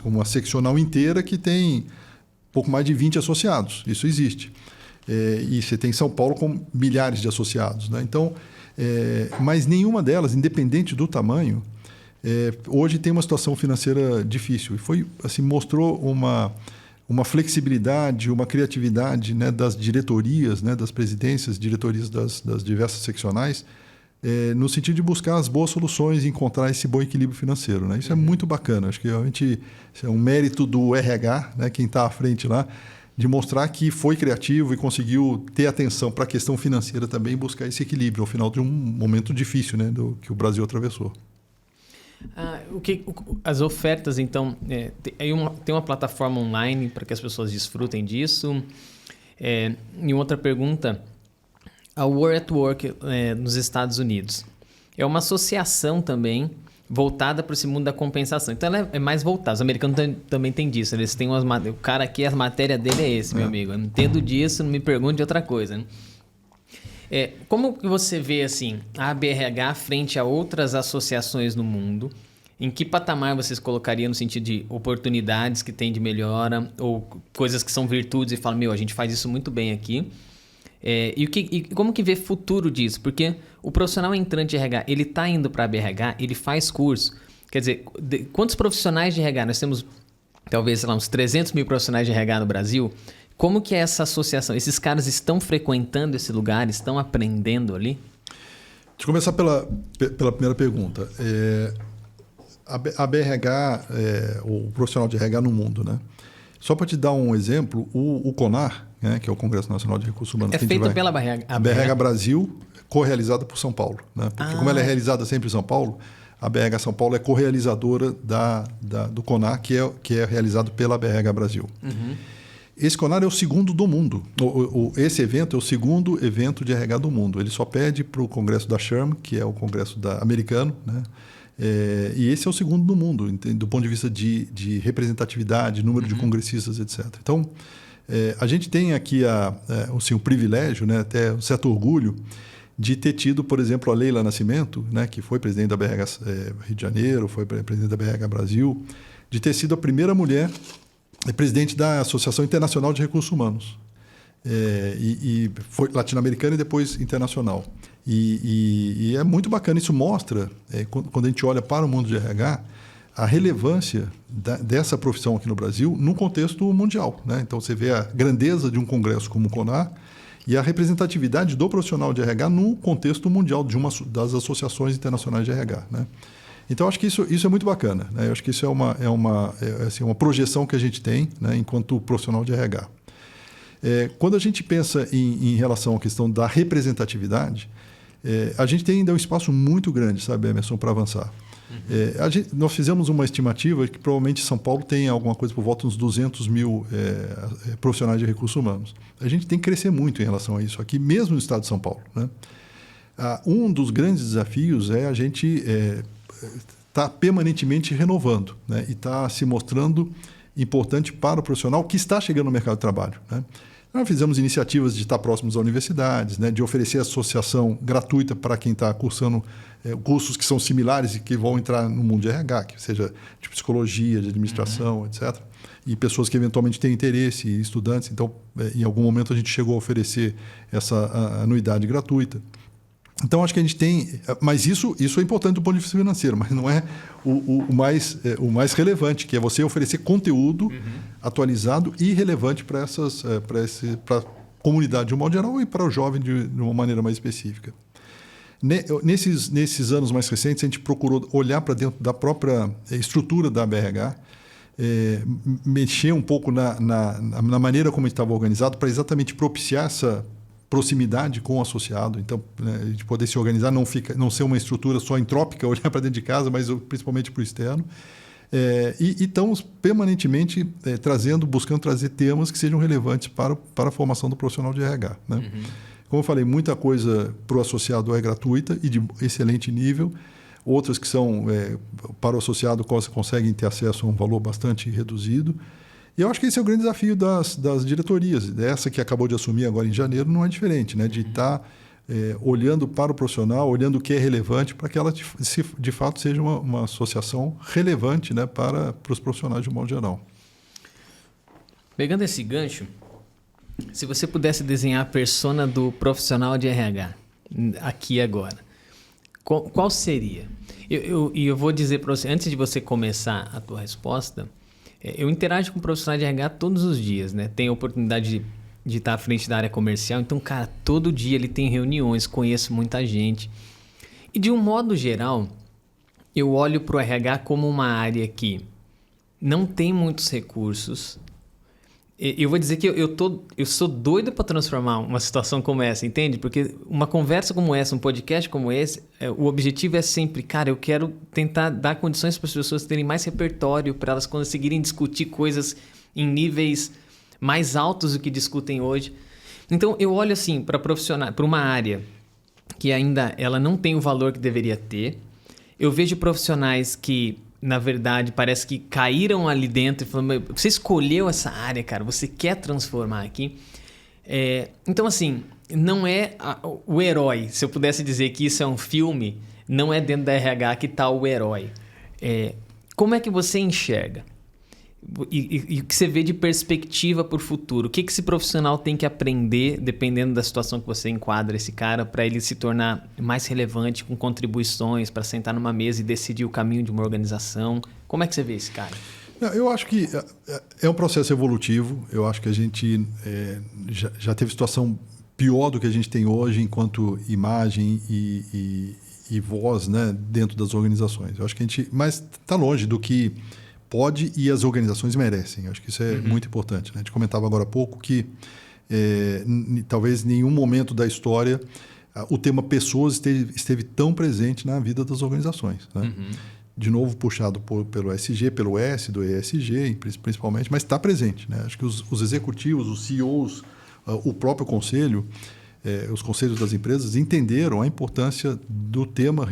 Speaker 1: uma seccional inteira que tem pouco mais de 20 associados. Isso existe. E você tem São Paulo com milhares de associados. Né? Então, mas nenhuma delas, independente do tamanho, hoje tem uma situação financeira difícil. E assim, mostrou uma flexibilidade, uma criatividade, né, das diretorias, né, das presidências, diretorias das diversas seccionais, no sentido de buscar as boas soluções e encontrar esse bom equilíbrio financeiro. Né? Isso é muito bacana. Acho que realmente isso é um mérito do RH, né, quem está à frente lá, de mostrar que foi criativo e conseguiu ter atenção para a questão financeira também e buscar esse equilíbrio ao final de um momento difícil, né, que o Brasil atravessou.
Speaker 2: As ofertas, então, tem uma plataforma online para que as pessoas desfrutem disso. E outra pergunta, a World at Work nos Estados Unidos é uma associação também voltada para esse mundo da compensação. Então, ela é mais voltada. Os americanos também têm disso. Eles têm o cara aqui, a matéria dele é esse, meu amigo. Eu não entendo disso, não me pergunte de outra coisa. Né? Como que você vê assim, a ABRH frente a outras associações no mundo? Em que patamar vocês colocariam no sentido de oportunidades que tem de melhora ou coisas que são virtudes e falam, a gente faz isso muito bem aqui? E como que vê futuro disso? Porque o profissional entrante de RH, ele está indo para a ABRH, ele faz curso. Quer dizer, quantos profissionais de RH? Nós temos, talvez, sei lá, uns 300 mil profissionais de RH no Brasil. Como que é essa associação? Esses caras estão frequentando esse lugar? Estão aprendendo ali?
Speaker 1: Deixa eu começar pela primeira pergunta. A BRH, o profissional de RH no mundo, né? Só para te dar um exemplo, o CONAR, né, que é o Congresso Nacional de Recursos Humanos...
Speaker 2: É feito pela BRH.
Speaker 1: A BRH Brasil, co-realizada por São Paulo. Né? Porque como ela é realizada sempre em São Paulo, a BRH São Paulo é co-realizadora do CONAR, que é realizado pela BRH Brasil. Esse CONAR é o segundo do mundo. Esse evento é o segundo evento de RH do mundo. Ele só pede para o Congresso da SHRM, que é o Congresso americano, né? E esse é o segundo do mundo, do ponto de vista de representatividade, número de congressistas, etc. Então, a gente tem aqui assim, o privilégio, né, até um certo orgulho, de ter tido, por exemplo, a Leila Nascimento, né, que foi presidente da BRH Rio de Janeiro, foi presidente da BRH Brasil, de ter sido a primeira mulher presidente da Associação Internacional de Recursos Humanos. E foi latino-americana e depois internacional. E é muito bacana, isso mostra, quando a gente olha para o mundo de RH, a relevância dessa profissão aqui no Brasil no contexto mundial, né? Então você vê a grandeza de um congresso como o CONAR e a representatividade do profissional de RH no contexto mundial das associações internacionais de RH, né? Então acho que isso é muito bacana, né? Eu acho que isso é uma projeção que a gente tem, né, enquanto profissional de RH. Quando a gente pensa em relação à questão da representatividade, a gente tem ainda um espaço muito grande, sabe, Emerson, para avançar. Nós fizemos uma estimativa que provavelmente São Paulo tem alguma coisa por volta de uns 200 mil profissionais de recursos humanos. A gente tem que crescer muito em relação a isso aqui, mesmo no estado de São Paulo, né? Um dos grandes desafios é a gente estar permanentemente renovando, né? E estar se mostrando importante para o profissional que está chegando no mercado de trabalho, né? Nós fizemos iniciativas de estar próximos a universidades, né, de oferecer associação gratuita para quem está cursando cursos que são similares e que vão entrar no mundo de RH, que seja de psicologia, de administração, etc. E pessoas que eventualmente têm interesse, estudantes. Então, em algum momento, a gente chegou a oferecer essa anuidade gratuita. Então, acho que a gente tem... Mas isso é importante do ponto de vista financeiro, mas não é o mais relevante, que é você oferecer conteúdo atualizado e relevante para a comunidade de um modo geral e para o jovem de uma maneira mais específica. Nesses anos mais recentes, a gente procurou olhar para dentro da própria estrutura da BRH, mexer um pouco na maneira como estava organizado para exatamente propiciar essa proximidade com o associado, então, né, de poder se organizar, não ser uma estrutura só entrópica, olhar para dentro de casa, mas principalmente para o externo. E estamos permanentemente buscando trazer temas que sejam relevantes para a formação do profissional de RH, né? Como eu falei, muita coisa para o associado é gratuita e de excelente nível, outras que são para o associado conseguem ter acesso a um valor bastante reduzido. E eu acho que esse é o grande desafio das diretorias. Essa que acabou de assumir agora em janeiro não é diferente, né? De estar olhando para o profissional, olhando o que é relevante para que ela de fato seja uma associação relevante, né, para os profissionais de um modo geral.
Speaker 2: Pegando esse gancho, se você pudesse desenhar a persona do profissional de RH aqui agora, qual seria? Eu vou dizer para você, antes de você começar a tua resposta, eu interajo com profissionais de RH todos os dias, né? Tenho a oportunidade de estar à frente da área comercial. Então, cara, todo dia ele tem reuniões, conheço muita gente. E de um modo geral, eu olho para o RH como uma área que não tem muitos recursos. Eu vou dizer que eu sou doido para transformar uma situação como essa, entende? Porque uma conversa como essa, um podcast como esse, o objetivo é sempre, cara, eu quero tentar dar condições para as pessoas terem mais repertório, para elas conseguirem discutir coisas em níveis mais altos do que discutem hoje. Então, eu olho assim para uma área que ainda ela não tem o valor que deveria ter. Eu vejo profissionais que, na verdade, parece que caíram ali dentro e falaram, você escolheu essa área, cara, você quer transformar aqui. Então, assim, não é o herói. Se eu pudesse dizer que isso é um filme, não é dentro da RH que está o herói. Como é que você enxerga? E o que você vê de perspectiva para o futuro? O que esse profissional tem que aprender, dependendo da situação que você enquadra esse cara, para ele se tornar mais relevante, com contribuições, para sentar numa mesa e decidir o caminho de uma organização? Como é que você vê esse cara?
Speaker 1: Eu acho que é um processo evolutivo. Eu acho que a gente já teve situação pior do que a gente tem hoje enquanto imagem e voz, né, dentro das organizações. Eu acho que mas está longe do que pode e as organizações merecem. Eu acho que isso é muito importante, né? A gente comentava agora há pouco que talvez em nenhum momento da história o tema pessoas esteve tão presente na vida das organizações, né? De novo puxado pelo SG, pelo S do ESG, principalmente, mas está presente, né? Acho que os executivos, os CEOs, o próprio conselho, os conselhos das empresas entenderam a importância do tema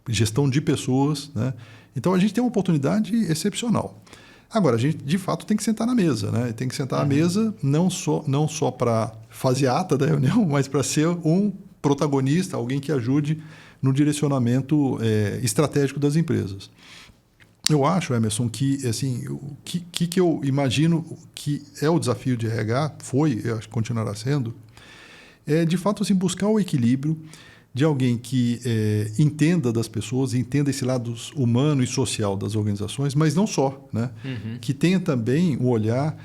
Speaker 1: gestão de pessoas, né? Então, a gente tem uma oportunidade excepcional. Agora, a gente, de fato, tem que sentar na mesa, né? Tem que sentar à mesa não só para fazer a ata da reunião, mas para ser um protagonista, alguém que ajude no direcionamento estratégico das empresas. Eu acho, Emerson, que assim, o que eu imagino que é o desafio de RH, eu acho que continuará sendo, é de fato assim, buscar o equilíbrio de alguém que entenda das pessoas, entenda esse lado humano e social das organizações, mas não só, né? Que tenha também o olhar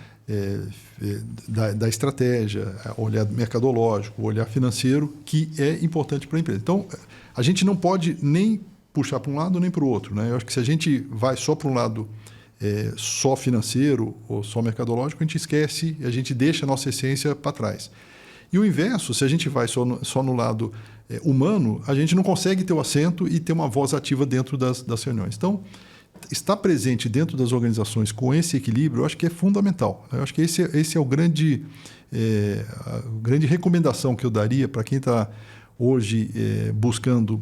Speaker 1: da estratégia, o olhar mercadológico, o olhar financeiro, que é importante para a empresa. Então, a gente não pode nem puxar para um lado nem para o outro, né? Eu acho que se a gente vai só para um lado só financeiro ou só mercadológico, a gente esquece e a gente deixa a nossa essência para trás. E o inverso, se a gente vai só no lado humano, a gente não consegue ter o assento e ter uma voz ativa dentro das reuniões. Então, estar presente dentro das organizações com esse equilíbrio, eu acho que é fundamental. Eu acho que esse é a grande recomendação que eu daria para quem está hoje buscando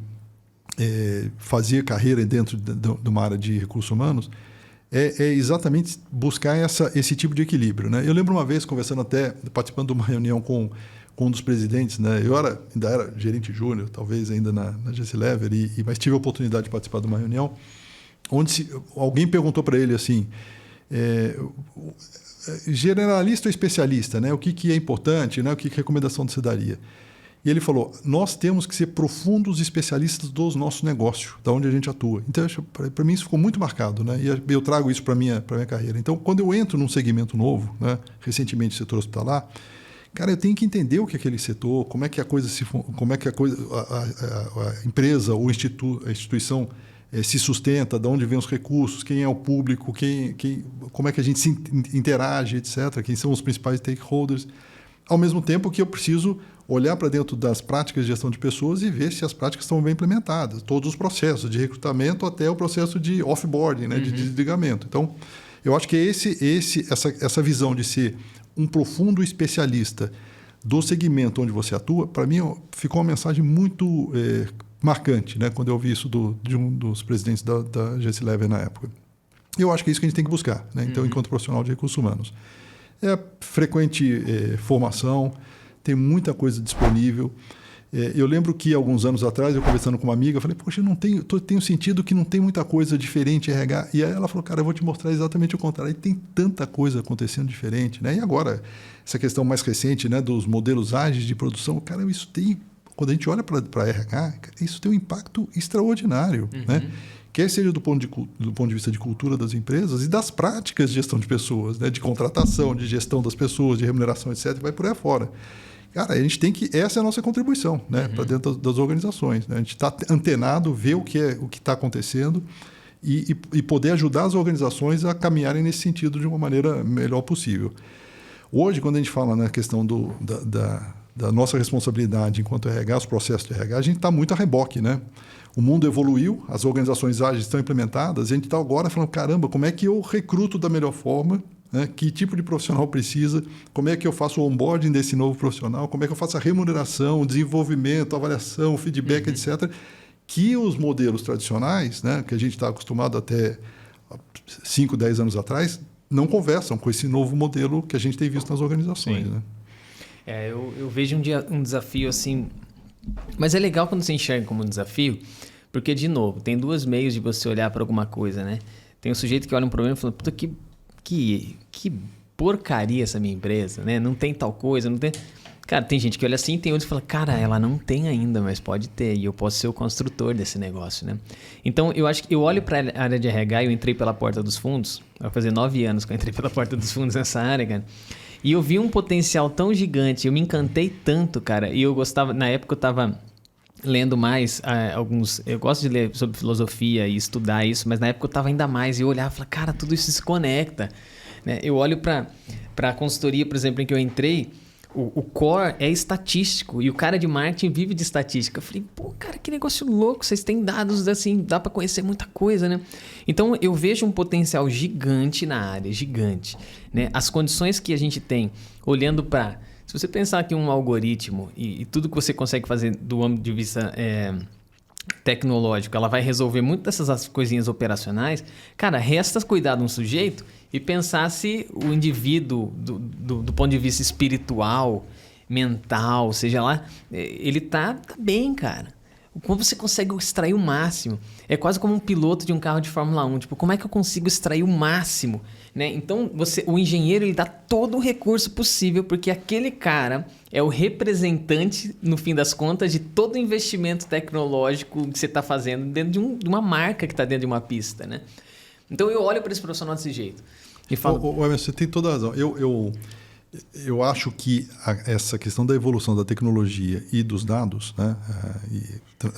Speaker 1: fazer carreira dentro de uma área de recursos humanos, é exatamente buscar esse tipo de equilíbrio, né? Eu lembro uma vez, participando de uma reunião com um dos presidentes, né? Eu ainda era gerente júnior, talvez ainda na Gessilever, mas tive a oportunidade de participar de uma reunião onde alguém perguntou para ele assim, generalista ou especialista, né? O que é importante, né? Que recomendação você daria? E ele falou, nós temos que ser profundos especialistas do nosso negócio, da onde a gente atua. Então, para mim, isso ficou muito marcado, né? E eu trago isso para a minha carreira. Então, quando eu entro num segmento novo, né? Recentemente, setor hospitalar, cara, eu tenho que entender o que é aquele setor, como é que a empresa ou a instituição se sustenta, de onde vêm os recursos, quem é o público, como é que a gente se interage, etc., quem são os principais stakeholders. Ao mesmo tempo que eu preciso olhar para dentro das práticas de gestão de pessoas e ver se as práticas estão bem implementadas. Todos os processos, de recrutamento até o processo de offboarding, né, de desligamento. Então, eu acho que essa visão de ser um profundo especialista do segmento onde você atua, para mim, ficou uma mensagem muito marcante, né, quando eu ouvi isso de um dos presidentes da Gessilever na época. Eu acho que é isso que a gente tem que buscar, né? Então, enquanto profissional de recursos humanos. Frequente formação, tem muita coisa disponível. Eu lembro que, alguns anos atrás, eu conversando com uma amiga, eu falei, poxa, tenho sentido que não tem muita coisa diferente em RH. E aí ela falou, cara, eu vou te mostrar exatamente o contrário. E tem tanta coisa acontecendo diferente, né? E agora, essa questão mais recente, né, dos modelos ágeis de produção, cara, isso tem... Quando a gente olha para RH, isso tem um impacto extraordinário, né? Quer seja do ponto de vista de cultura das empresas e das práticas de gestão de pessoas, né? De contratação, de gestão das pessoas, de remuneração, etc., vai por aí afora. Cara, a gente tem que... Essa é a nossa contribuição, né? Para dentro das organizações, né? A gente está antenado, ver o que está acontecendo e poder ajudar as organizações a caminharem nesse sentido de uma maneira melhor possível. Hoje, quando a gente fala na questão da nossa responsabilidade enquanto RH, os processos de RH, a gente está muito a reboque, né? O mundo evoluiu, as organizações ágeis estão implementadas, e a gente está agora falando, caramba, como é que eu recruto da melhor forma, né? Que tipo de profissional precisa, como é que eu faço o onboarding desse novo profissional, como é que eu faço a remuneração, o desenvolvimento, a avaliação, o feedback, etc., que os modelos tradicionais, né, que a gente está acostumado até 5, 10 anos atrás, não conversam com esse novo modelo que a gente tem visto nas organizações. Né?
Speaker 2: Eu vejo um desafio assim... Mas é legal quando você enxerga como um desafio, porque, de novo, tem dois meios de você olhar para alguma coisa, né? Tem um sujeito que olha um problema e fala, puta, que porcaria essa minha empresa, né? Não tem tal coisa, não tem... Cara, tem gente que olha assim, tem outros que fala, cara, ela não tem ainda, mas pode ter, e eu posso ser o construtor desse negócio, né? Então, eu acho que eu olho para a área de RH, eu entrei pela porta dos fundos, vai fazer 9 anos que eu entrei pela porta dos fundos nessa área, cara, e eu vi um potencial tão gigante, eu me encantei tanto, cara, e eu gostava, na época eu estava lendo mais alguns... Eu gosto de ler sobre filosofia e estudar isso, mas na época eu estava ainda mais, e eu olhava e falava, cara, tudo isso se conecta, né? Eu olho para a consultoria, por exemplo, em que eu entrei, o core é estatístico e o cara de marketing vive de estatística. Eu falei, pô, cara, que negócio louco, vocês têm dados assim, dá para conhecer muita coisa, né? Então, eu vejo um potencial gigante na área, gigante, né? As condições que a gente tem, olhando para... Se você pensar que um algoritmo e tudo que você consegue fazer do âmbito de vista tecnológico, ela vai resolver muitas dessas coisinhas operacionais, cara, resta cuidar de um sujeito e pensar se o indivíduo, do ponto de vista espiritual, mental, seja lá, ele tá bem, cara. Como você consegue extrair o máximo? É quase como um piloto de um carro de Fórmula 1. Tipo, como é que eu consigo extrair o máximo? Né? Então, o engenheiro ele dá todo o recurso possível, porque aquele cara é o representante, no fim das contas, de todo o investimento tecnológico que você está fazendo dentro de uma marca que está dentro de uma pista. Né? Então, eu olho para esse profissional desse jeito e falo...
Speaker 1: Emerson, você tem toda a razão. Eu acho que essa questão da evolução da tecnologia e dos dados, né, e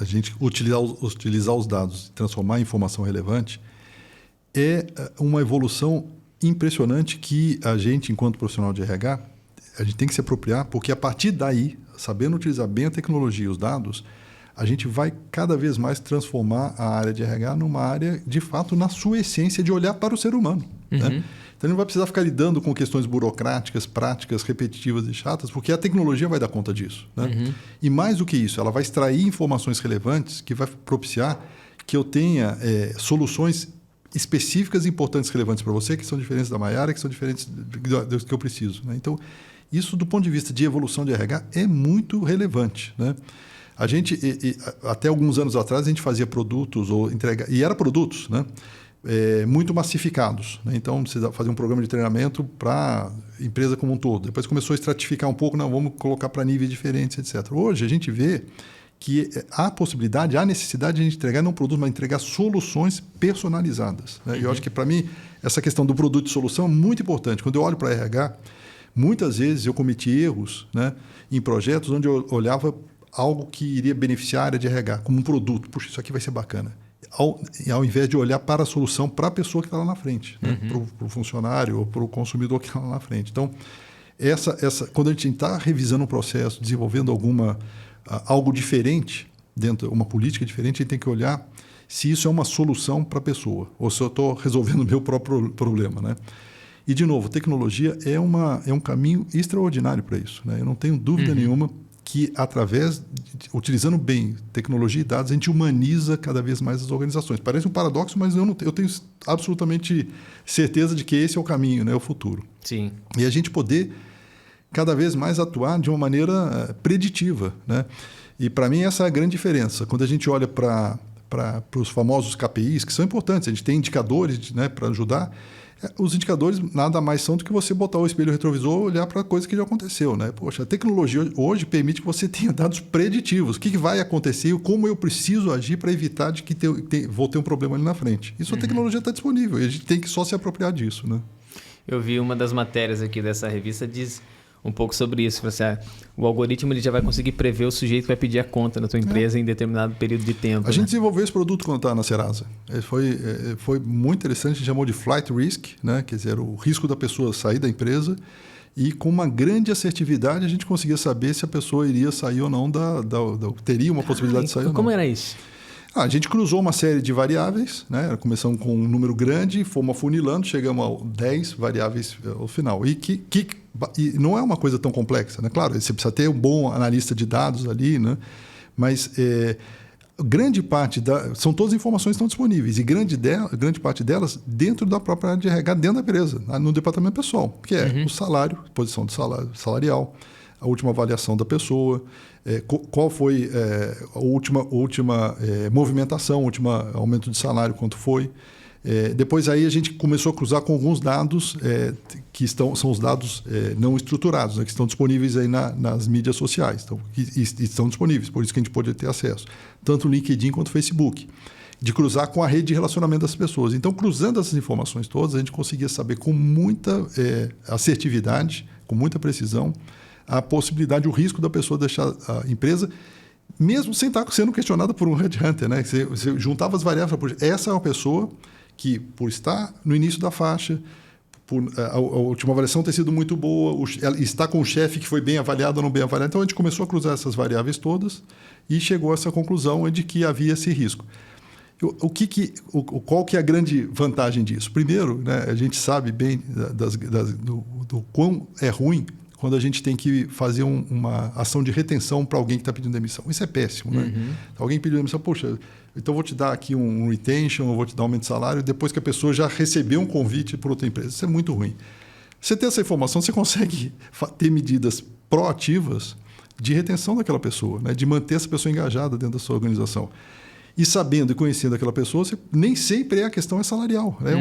Speaker 1: a gente utilizar os dados e transformar em informação relevante, é uma evolução impressionante que a gente, enquanto profissional de RH, a gente tem que se apropriar, porque a partir daí, sabendo utilizar bem a tecnologia e os dados, a gente vai cada vez mais transformar a área de RH numa área, de fato, na sua essência de olhar para o ser humano. Né? Então, ele não vai precisar ficar lidando com questões burocráticas, práticas, repetitivas e chatas, porque a tecnologia vai dar conta disso. Né? E mais do que isso, ela vai extrair informações relevantes que vai propiciar que eu tenha soluções específicas, importantes, relevantes para você, que são diferentes da Maiara, que são diferentes do que eu preciso. Né? Então, isso do ponto de vista de evolução de RH é muito relevante. Né? A gente, até alguns anos atrás, a gente fazia produtos ou entrega, e era produtos, né? Muito massificados. Né? Então, você fazia um programa de treinamento para a empresa como um todo. Depois começou a estratificar um pouco, não, vamos colocar para níveis diferentes, etc. Hoje, a gente vê que há possibilidade, há necessidade de a gente entregar não produtos, mas entregar soluções personalizadas. Né? E eu acho que, para mim, essa questão do produto e solução é muito importante. Quando eu olho para a RH, muitas vezes eu cometi erros, né, em projetos onde eu olhava algo que iria beneficiar a área de RH, como um produto. Puxa, isso aqui vai ser bacana. Ao invés de olhar para a solução, para a pessoa que está lá na frente, né? Para o funcionário ou para o consumidor que está lá na frente. Então, quando a gente está revisando um processo, desenvolvendo algo diferente, dentro de uma política diferente, a gente tem que olhar se isso é uma solução para a pessoa ou se eu estou resolvendo o meu próprio problema. Né? E, de novo, tecnologia é um caminho extraordinário para isso. Né? Eu não tenho dúvida nenhuma que, utilizando bem tecnologia e dados, a gente humaniza cada vez mais as organizações. Parece um paradoxo, mas eu tenho absolutamente certeza de que esse é o caminho, né? É o futuro.
Speaker 2: Sim.
Speaker 1: E a gente poder cada vez mais atuar de uma maneira preditiva. Né? E, para mim, essa é a grande diferença. Quando a gente olha para os famosos KPIs, que são importantes, a gente tem indicadores, né, para ajudar. Os indicadores nada mais são do que você botar o espelho retrovisor e olhar para a coisa que já aconteceu. Né? Poxa, a tecnologia hoje permite que você tenha dados preditivos. O que vai acontecer e como eu preciso agir para evitar de que vou ter um problema ali na frente. Isso a tecnologia está disponível e a gente tem que só se apropriar disso. Né?
Speaker 2: Eu vi uma das matérias aqui dessa revista, diz um pouco sobre isso. O algoritmo ele já vai conseguir prever o sujeito que vai pedir a conta na tua empresa em determinado período de tempo.
Speaker 1: A gente desenvolveu esse produto quando estava na Serasa. Foi muito interessante, a gente chamou de Flight Risk, né? Quer dizer, o risco da pessoa sair da empresa, e com uma grande assertividade a gente conseguia saber se a pessoa iria sair ou não, teria uma possibilidade de sair ou não.
Speaker 2: Como era isso?
Speaker 1: A gente cruzou uma série de variáveis, né? Começamos com um número grande, fomos afunilando, chegamos a 10 variáveis ao final. E não é uma coisa tão complexa, né? Claro, você precisa ter um bom analista de dados ali, né? Mas grande parte são todas as informações que estão disponíveis e grande parte delas dentro da própria área de RH, dentro da empresa, no departamento pessoal, que é o salário, posição de salário salarial, a última avaliação da pessoa, qual foi a última movimentação, o último aumento de salário, quanto foi. Depois aí a gente começou a cruzar com alguns dados que são os dados não estruturados, né, que estão disponíveis aí nas mídias sociais, então, e estão disponíveis, por isso que a gente pode ter acesso, tanto o LinkedIn quanto o Facebook, de cruzar com a rede de relacionamento das pessoas. Então, cruzando essas informações todas, a gente conseguia saber com muita assertividade, com muita precisão, a possibilidade, o risco da pessoa deixar a empresa, mesmo sem estar sendo questionada por um headhunter. Né? Você juntava as variáveis, essa é uma pessoa que, por estar no início da faixa, por a última avaliação ter sido muito boa, ela está com um chefe que foi bem avaliado ou não bem avaliado. Então, a gente começou a cruzar essas variáveis todas e chegou a essa conclusão de que havia esse risco. Qual que é a grande vantagem disso? Primeiro, né, a gente sabe bem do quão é ruim quando a gente tem que fazer uma ação de retenção para alguém que está pedindo demissão. Isso é péssimo. Né? Alguém pediu demissão, poxa, então vou te dar aqui um retention, eu vou te dar um aumento de salário, depois que a pessoa já recebeu um convite por outra empresa. Isso é muito ruim. Você ter essa informação, você consegue ter medidas proativas de retenção daquela pessoa, né? De manter essa pessoa engajada dentro da sua organização. E sabendo e conhecendo aquela pessoa, nem sempre a questão é salarial. Né?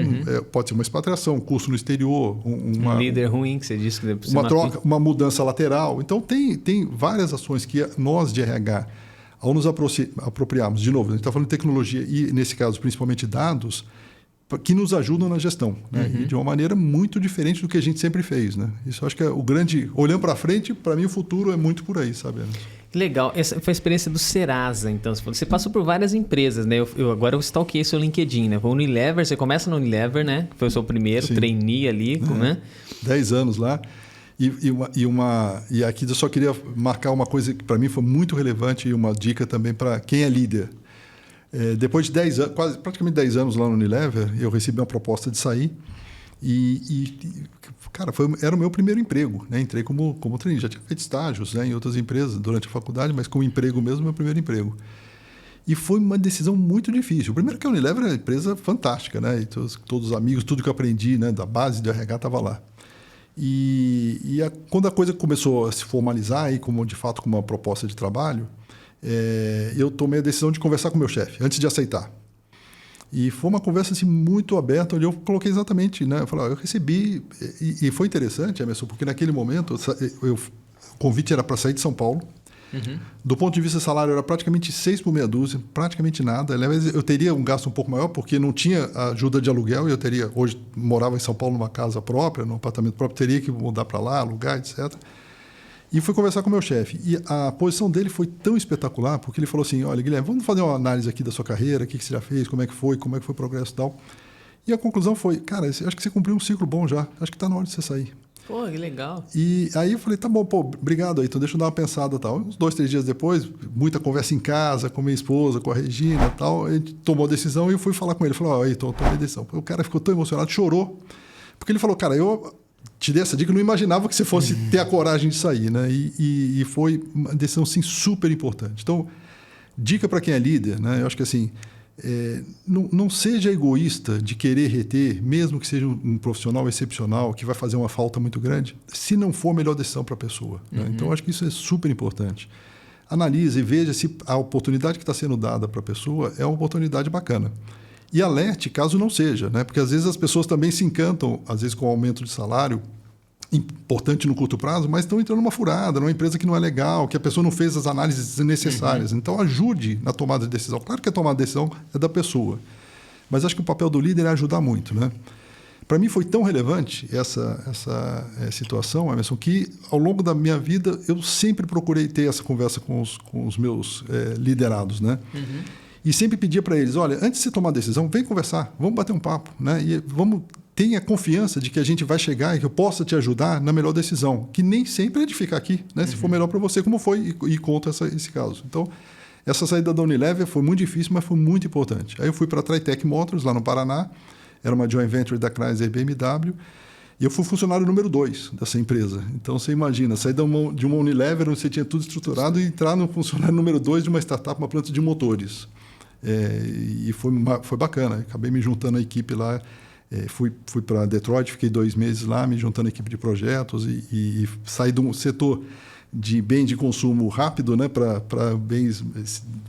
Speaker 1: Pode ser uma expatriação, um curso no exterior,
Speaker 2: um líder ruim, que você disse que deve
Speaker 1: uma troca, uma mudança lateral. Então, tem várias ações que nós de RH, ao nos apropriarmos, de novo, a gente está falando de tecnologia e, nesse caso, principalmente dados, que nos ajudam na gestão, né? E de uma maneira muito diferente do que a gente sempre fez. Né? Isso eu acho que é o grande... Olhando para frente, para mim o futuro é muito por aí, sabe?
Speaker 2: Legal. Essa foi a experiência do Serasa, então. Você passou por várias empresas, né? Agora eu stalkeei seu LinkedIn, né? Unilever, você começa na Unilever, né? Foi o seu primeiro, trainee ali, né?
Speaker 1: 10 anos lá. E aqui eu só queria marcar uma coisa que para mim foi muito relevante e uma dica também para quem é líder. Depois de 10 anos, praticamente 10 anos lá no Unilever, eu recebi uma proposta de sair cara, era o meu primeiro emprego, né? Entrei como trainee, já tinha feito estágios, né, em outras empresas durante a faculdade, mas como emprego mesmo, meu primeiro emprego. E foi uma decisão muito difícil. Primeiro que a Unilever é uma empresa fantástica, né? E todos os amigos, tudo que eu aprendi, né, da base de RH estava lá. Quando a coisa começou a se formalizar, aí, de fato como uma proposta de trabalho, eu tomei a decisão de conversar com o meu chefe, antes de aceitar. E foi uma conversa assim, muito aberta, onde eu coloquei exatamente, né? Eu falei, eu recebi... E foi interessante, Emerson, porque naquele momento o convite era para sair de São Paulo. Do ponto de vista salário, era praticamente 6 por meia dúzia, praticamente nada. Aliás, eu teria um gasto um pouco maior, porque não tinha ajuda de aluguel, e hoje morava em São Paulo numa casa própria, num apartamento próprio, teria que mudar para lá, alugar, etc. E fui conversar com o meu chefe. E a posição dele foi tão espetacular, porque ele falou assim, olha, Guilherme, vamos fazer uma análise aqui da sua carreira, o que você já fez, como é que foi o progresso e tal. E a conclusão foi, cara, acho que você cumpriu um ciclo bom já, acho que está na hora de você sair.
Speaker 2: Pô, que legal.
Speaker 1: E aí eu falei, tá bom, obrigado aí, então deixa eu dar uma pensada e tal. Uns 2, 3 dias depois, muita conversa em casa, com minha esposa, com a Regina e tal, a gente tomou a decisão e eu fui falar com ele. Falei, aí, tomei a decisão. O cara ficou tão emocionado, chorou, porque ele falou, cara, eu te dei essa dica, eu não imaginava que você fosse ter a coragem de sair, né? E foi uma decisão, sim, super importante. Então, dica para quem é líder, né? Eu acho que assim, não seja egoísta de querer reter, mesmo que seja um profissional excepcional, que vai fazer uma falta muito grande, se não for a melhor decisão para a pessoa. Né? Então, eu acho que isso é super importante. Analise e veja se a oportunidade que está sendo dada para a pessoa é uma oportunidade bacana. E alerte caso não seja, né? Porque às vezes as pessoas também se encantam, às vezes com o aumento de salário, importante no curto prazo, mas estão entrando numa furada, numa empresa que não é legal, que a pessoa não fez as análises necessárias. Então, ajude na tomada de decisão. Claro que a tomada de decisão é da pessoa, mas acho que o papel do líder é ajudar muito, né? Para mim foi tão relevante essa situação, Emerson, que ao longo da minha vida eu sempre procurei ter essa conversa com os meus liderados, né? E sempre pedia para eles, olha, antes de você tomar a decisão, vem conversar, vamos bater um papo, né? E tenha confiança de que a gente vai chegar e que eu possa te ajudar na melhor decisão, que nem sempre é de ficar aqui, né? Se for melhor para você, como foi, e conta esse caso. Então, essa saída da Unilever foi muito difícil, mas foi muito importante. Aí eu fui para a Tritec Motors, lá no Paraná, era uma joint venture da Chrysler e BMW, e eu fui funcionário número 2 dessa empresa. Então, você imagina, sair de uma Unilever, onde você tinha tudo estruturado, e entrar no funcionário número 2 de uma startup, uma planta de motores. E foi bacana. Acabei me juntando à equipe lá. Fui para Detroit, fiquei 2 meses lá, me juntando à equipe de projetos e saí de um setor de bem de consumo rápido, né, para bens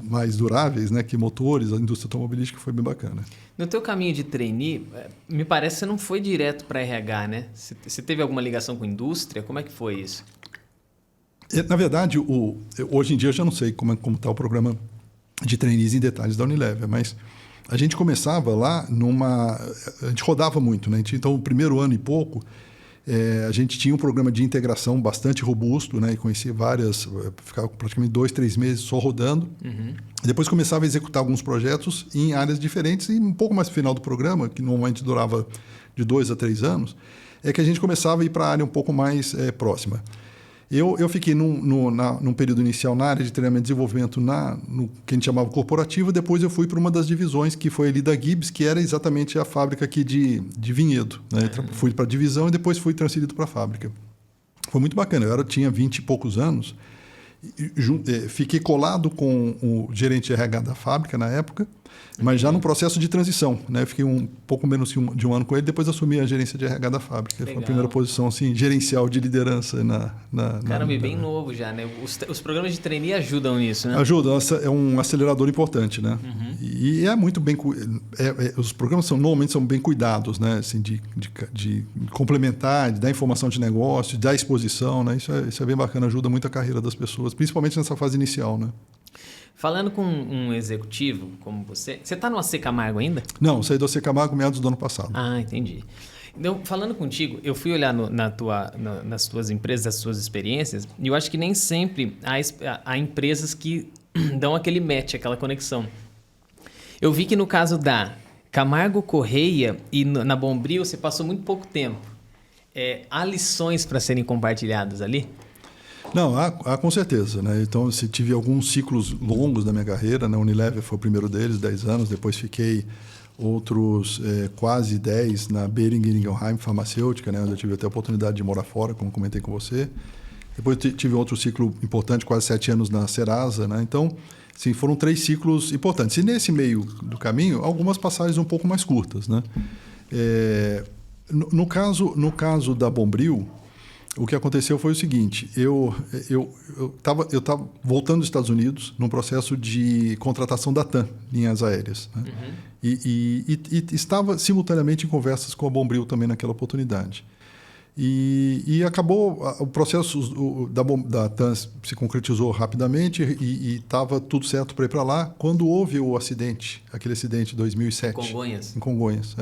Speaker 1: mais duráveis, né, que motores, a indústria automobilística, foi bem bacana.
Speaker 2: No teu caminho de trainee, me parece que você não foi direto para RH, né? Você teve alguma ligação com a indústria? Como é que foi isso?
Speaker 1: Na verdade, hoje em dia eu já não sei como está o programa de trainees em detalhes da Unilever, mas a gente começava lá a gente rodava muito, né? Então, o primeiro ano e pouco, a gente tinha um programa de integração bastante robusto, né? E conhecia ficava praticamente 2, 3 meses só rodando. Depois começava a executar alguns projetos em áreas diferentes e um pouco mais no final do programa, que normalmente durava de 2 a 3 anos, é que a gente começava a ir para a área um pouco mais próxima. Eu fiquei num período inicial na área de treinamento e desenvolvimento no que a gente chamava corporativo, depois eu fui para uma das divisões, que foi ali da Gibbs, que era exatamente a fábrica aqui de vinhedo. Né? Fui para a divisão e depois fui transferido para a fábrica. Foi muito bacana, eu tinha 20 e poucos anos Fiquei colado com o gerente de RH da fábrica na época, mas já no processo de transição, né? Fiquei um pouco menos de um ano com ele, depois assumi a gerência de RH da fábrica. Legal. Foi a primeira posição assim, gerencial de liderança
Speaker 2: Caramba, bem novo já, né? Os programas de trainee ajudam nisso, né?
Speaker 1: Ajudam, é um acelerador importante, né? E é muito bem... os programas normalmente são bem cuidados, né? Assim, de complementar, de dar informação de negócio, de dar exposição, né? Isso é bem bacana, ajuda muito a carreira das pessoas, principalmente nessa fase inicial, né?
Speaker 2: Falando com um executivo como você está no AC Camargo ainda?
Speaker 1: Não, saí do AC Camargo meados do ano passado.
Speaker 2: Ah, entendi. Então, falando contigo, eu fui olhar nas tuas empresas, nas tuas experiências, e eu acho que nem sempre há empresas que dão aquele match, aquela conexão. Eu vi que no caso da Camargo Correia e na Bombril, você passou muito pouco tempo. Há lições para serem compartilhadas ali?
Speaker 1: Não, há com certeza, né? Então, tive alguns ciclos longos da minha carreira, né? A Unilever foi o primeiro deles, 10 anos. Depois fiquei outros quase 10 na Boehringer Ingelheim farmacêutica, né? Onde eu tive até a oportunidade de morar fora, como comentei com você. Depois tive outro ciclo importante, quase 7 anos na Serasa, né? Então, sim, foram 3 ciclos importantes. E nesse meio do caminho, algumas passagens um pouco mais curtas, né? No caso da Bombril, o que aconteceu foi o seguinte, eu estava voltando dos Estados Unidos num processo de contratação da TAM, linhas aéreas, né? E estava simultaneamente em conversas com a Bombril também naquela oportunidade. E acabou, o processo da TAM se concretizou rapidamente e estava tudo certo para ir para lá, quando houve o acidente, aquele acidente de 2007.
Speaker 2: Congonhas.
Speaker 1: Em Congonhas,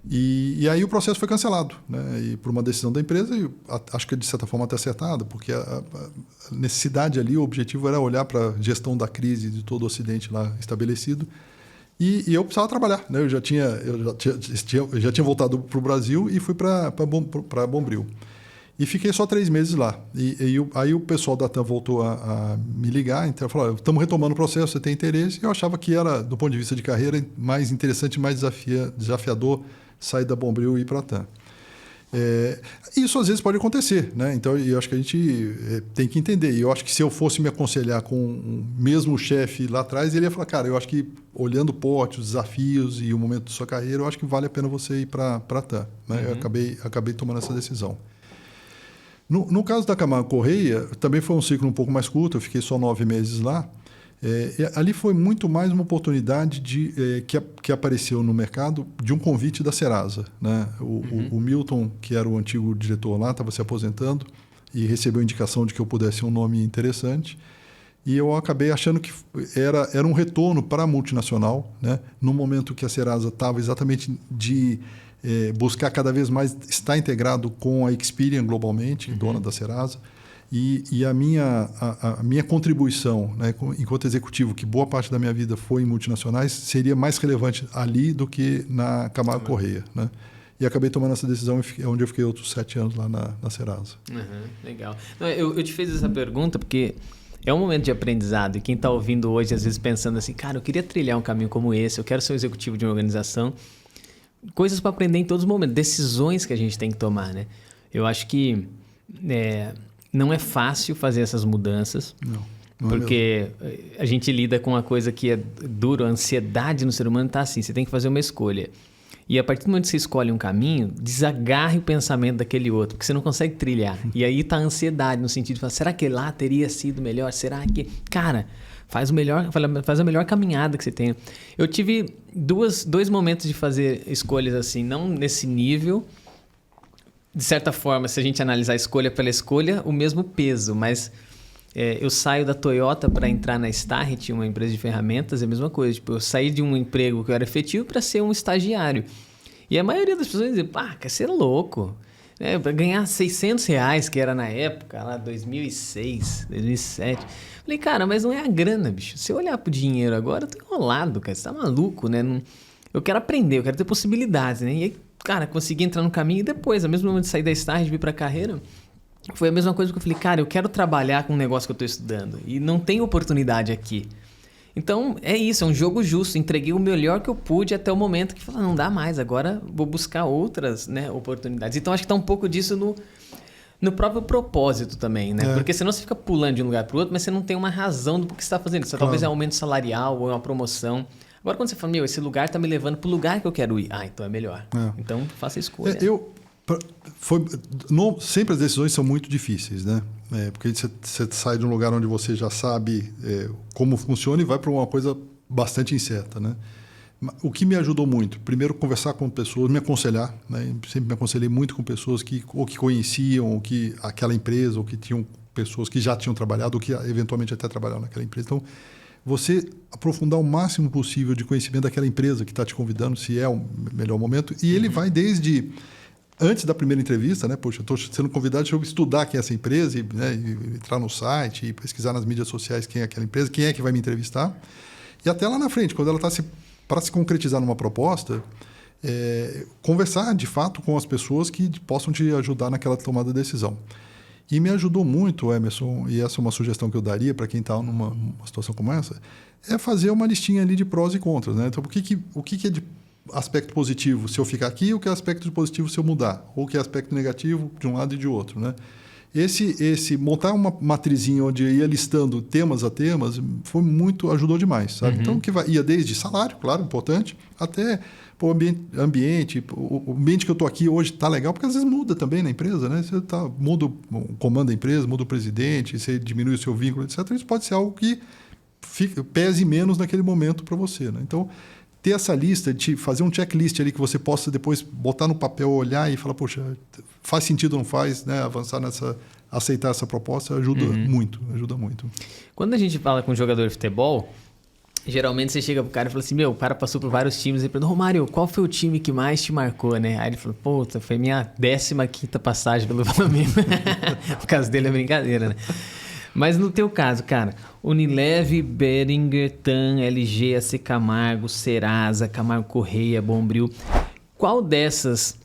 Speaker 1: E aí o processo foi cancelado, né? E por uma decisão da empresa, e acho que de certa forma até acertada, porque a necessidade ali, o objetivo era olhar para a gestão da crise de todo o acidente lá estabelecido. E eu precisava trabalhar, né? Eu já tinha voltado para o Brasil e fui para Bombril. E fiquei só 3 meses lá. Aí o pessoal da TAM voltou a me ligar, então falou, estamos retomando o processo, você tem interesse? Eu achava que era, do ponto de vista de carreira, mais interessante, mais desafiador sair da Bombril e ir para a TAM. Isso às vezes pode acontecer, né? Então eu acho que a gente tem que entender. E eu acho que se eu fosse me aconselhar com o mesmo chefe lá atrás, ele ia falar, cara, eu acho que olhando o porte, os desafios e o momento da sua carreira, eu acho que vale a pena você ir para a TAM, né? Eu acabei tomando essa decisão. No caso da Camargo Correia, também foi um ciclo um pouco mais curto, eu fiquei só 9 meses lá. Ali foi muito mais uma oportunidade que apareceu no mercado de um convite da Serasa, né? O Milton, que era o antigo diretor lá, estava se aposentando e recebeu indicação de que eu pudesse ser um nome interessante. E eu acabei achando que era um retorno para a multinacional, né? No momento que a Serasa estava exatamente de buscar cada vez mais estar integrado com a Experian globalmente, dona da Serasa. E a minha contribuição, né, enquanto executivo, que boa parte da minha vida foi em multinacionais, seria mais relevante ali do que na Camargo Correia, né? E acabei tomando essa decisão, onde eu fiquei outros 7 anos lá na Serasa.
Speaker 2: Legal. Não, eu te fiz essa pergunta porque é um momento de aprendizado. E quem está ouvindo hoje, às vezes pensando assim, cara, eu queria trilhar um caminho como esse, eu quero ser um executivo de uma organização. Coisas para aprender em todos os momentos, decisões que a gente tem que tomar, né? Eu acho que não é fácil fazer essas mudanças, não porque a gente lida com uma coisa que é dura, a ansiedade no ser humano está assim, você tem que fazer uma escolha. E a partir do momento que você escolhe um caminho, desagarre o pensamento daquele outro, porque você não consegue trilhar. E aí está a ansiedade no sentido de falar, será que lá teria sido melhor? Será que... Cara, faz a melhor caminhada que você tem. Eu tive dois momentos de fazer escolhas assim, não nesse nível. De certa forma, se a gente analisar escolha pela escolha, o mesmo peso, mas eu saio da Toyota para entrar na Starrett, uma empresa de ferramentas, é a mesma coisa. Tipo, eu saí de um emprego que eu era efetivo para ser um estagiário. E a maioria das pessoas dizem, quer ser louco. Para ganhar R$600, que era na época, lá 2006, 2007. Falei, cara, mas não é a grana, bicho. Se eu olhar pro dinheiro agora, eu tô enrolado, cara. Você tá maluco, né? Eu quero aprender, eu quero ter possibilidades, né? E aí, cara, consegui entrar no caminho e depois, ao mesmo momento de sair da Starrett e vir para a carreira, foi a mesma coisa que eu falei, cara, eu quero trabalhar com um negócio que eu estou estudando e não tem oportunidade aqui. Então, é isso, é um jogo justo. Entreguei o melhor que eu pude até o momento que falei, não dá mais, agora vou buscar outras, né, oportunidades. Então, acho que está um pouco disso No próprio propósito também, né? Porque senão você fica pulando de um lugar para o outro, mas você não tem uma razão do que você está fazendo. Você talvez é um aumento salarial ou uma promoção. Agora, quando você fala, esse lugar está me levando para o lugar que eu quero ir. Então é melhor. Então, faça a escolha.
Speaker 1: Sempre as decisões são muito difíceis, né? Porque você sai de um lugar onde você já sabe como funciona e vai para uma coisa bastante incerta, né? O que me ajudou muito, primeiro, conversar com pessoas, me aconselhar, né? Sempre me aconselhei muito com pessoas que conheciam ou que aquela empresa, ou que tinham pessoas que já tinham trabalhado, ou que eventualmente até trabalharam naquela empresa. Então, você aprofundar o máximo possível de conhecimento daquela empresa que está te convidando, se é o melhor momento. E ele vai desde antes da primeira entrevista, né? Poxa, eu estou sendo convidado, deixa eu estudar quem é essa empresa, e entrar no site, e pesquisar nas mídias sociais quem é aquela empresa, quem é que vai me entrevistar. E até lá na frente, quando ela está para se concretizar numa proposta, conversar de fato com as pessoas que possam te ajudar naquela tomada de decisão. E me ajudou muito, Emerson, e essa é uma sugestão que eu daria para quem está numa situação como essa, é fazer uma listinha ali de prós e contras, né? Então, o que é de aspecto positivo se eu ficar aqui, o que é aspecto positivo se eu mudar, ou o que é aspecto negativo de um lado e de outro, né? Montar uma matrizinha onde eu ia listando temas a temas ajudou demais, sabe? Então, ia desde salário, claro, importante, até o ambiente que eu estou aqui hoje está legal, porque às vezes muda também na empresa, né? Você muda o comando da empresa, muda o presidente, você diminui o seu vínculo, etc. Isso pode ser algo que pese menos naquele momento para você, né? Então, ter essa lista, de fazer um checklist ali que você possa depois botar no papel, olhar e falar, poxa, faz sentido ou não faz, né? Avançar aceitar essa proposta ajuda muito.
Speaker 2: Quando a gente fala com um jogador de futebol, geralmente você chega pro cara e fala assim, o cara passou por vários times e pergunta, Romário, qual foi o time que mais te marcou, né? Aí ele falou, puta, foi minha 15ª passagem pelo Flamengo. O caso dele é brincadeira, né? Mas no teu caso, cara, Unilever, Boehringer, TAM, LG, AC Camargo, Serasa, Camargo Correia, Bombril. Qual dessas,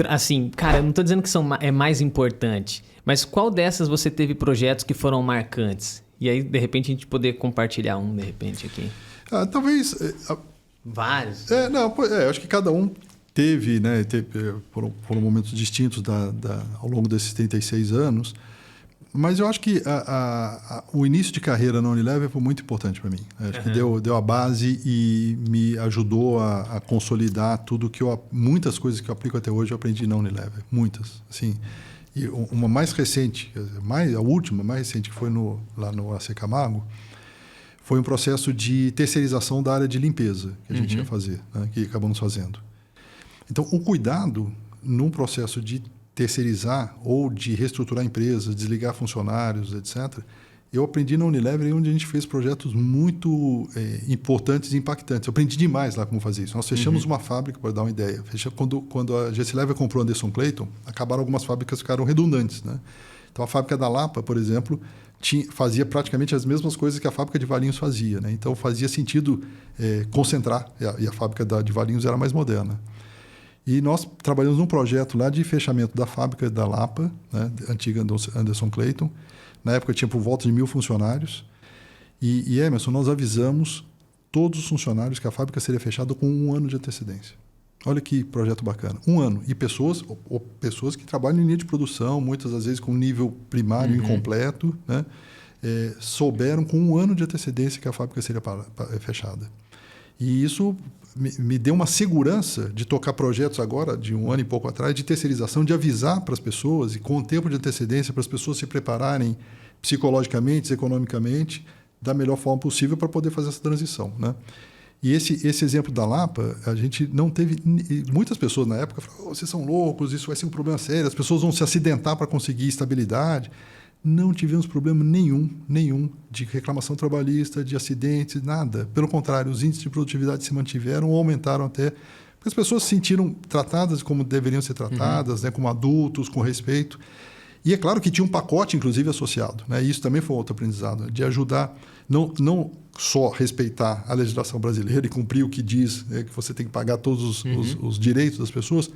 Speaker 2: assim, cara, eu não estou dizendo que é mais importante, mas qual dessas você teve projetos que foram marcantes? E aí, de repente, a gente poder compartilhar de repente, aqui.
Speaker 1: Talvez...
Speaker 2: Vários.
Speaker 1: Acho que cada um teve, né? Foram momentos distintos ao longo desses 36 anos. Mas eu acho que o início de carreira na Unilever foi muito importante para mim. Acho que deu a base e me ajudou a consolidar tudo muitas coisas que eu aplico até hoje eu aprendi na Unilever. Muitas. Assim, e uma mais recente, a última mais recente, que foi lá no AC Camargo, foi um processo de terceirização da área de limpeza que a gente ia fazer, né, que acabamos fazendo. Então, o cuidado no processo de terceirizar ou de reestruturar empresas, desligar funcionários, etc., eu aprendi na Unilever, onde a gente fez projetos muito importantes e impactantes. Eu aprendi demais lá como fazer isso. Nós fechamos uma fábrica, para dar uma ideia. Quando a Geslever comprou a Anderson Clayton, acabaram algumas fábricas, ficaram redundantes, né? Então, a fábrica da Lapa, por exemplo, fazia praticamente as mesmas coisas que a fábrica de Valinhos fazia, né? Então, fazia sentido concentrar, e a fábrica de Valinhos era mais moderna. E nós trabalhamos num projeto lá de fechamento da fábrica da Lapa, né, antiga Anderson Clayton. Na época tinha por volta de 1.000 funcionários. E Emerson, nós avisamos todos os funcionários que a fábrica seria fechada com 1 ano de antecedência. Olha que projeto bacana. 1 ano. E pessoas que trabalham em linha de produção, muitas das vezes com nível primário incompleto, né, souberam com 1 ano de antecedência que a fábrica seria fechada. E isso me deu uma segurança de tocar projetos agora, de 1 ano e pouco atrás, de terceirização, de avisar para as pessoas e com o tempo de antecedência para as pessoas se prepararem psicologicamente, economicamente, da melhor forma possível para poder fazer essa transição, né? E esse exemplo da Lapa, a gente não teve... Muitas pessoas na época falaram, vocês são loucos, isso vai ser um problema sério, as pessoas vão se acidentar para conseguir estabilidade. Não tivemos problema nenhum de reclamação trabalhista, de acidentes, nada. Pelo contrário, os índices de produtividade se mantiveram ou aumentaram até, porque as pessoas se sentiram tratadas como deveriam ser tratadas, né, como adultos, com respeito. E é claro que tinha um pacote, inclusive, associado, né? Isso também foi outro aprendizado, de ajudar, não só respeitar a legislação brasileira e cumprir o que diz, né, que você tem que pagar todos os direitos das pessoas,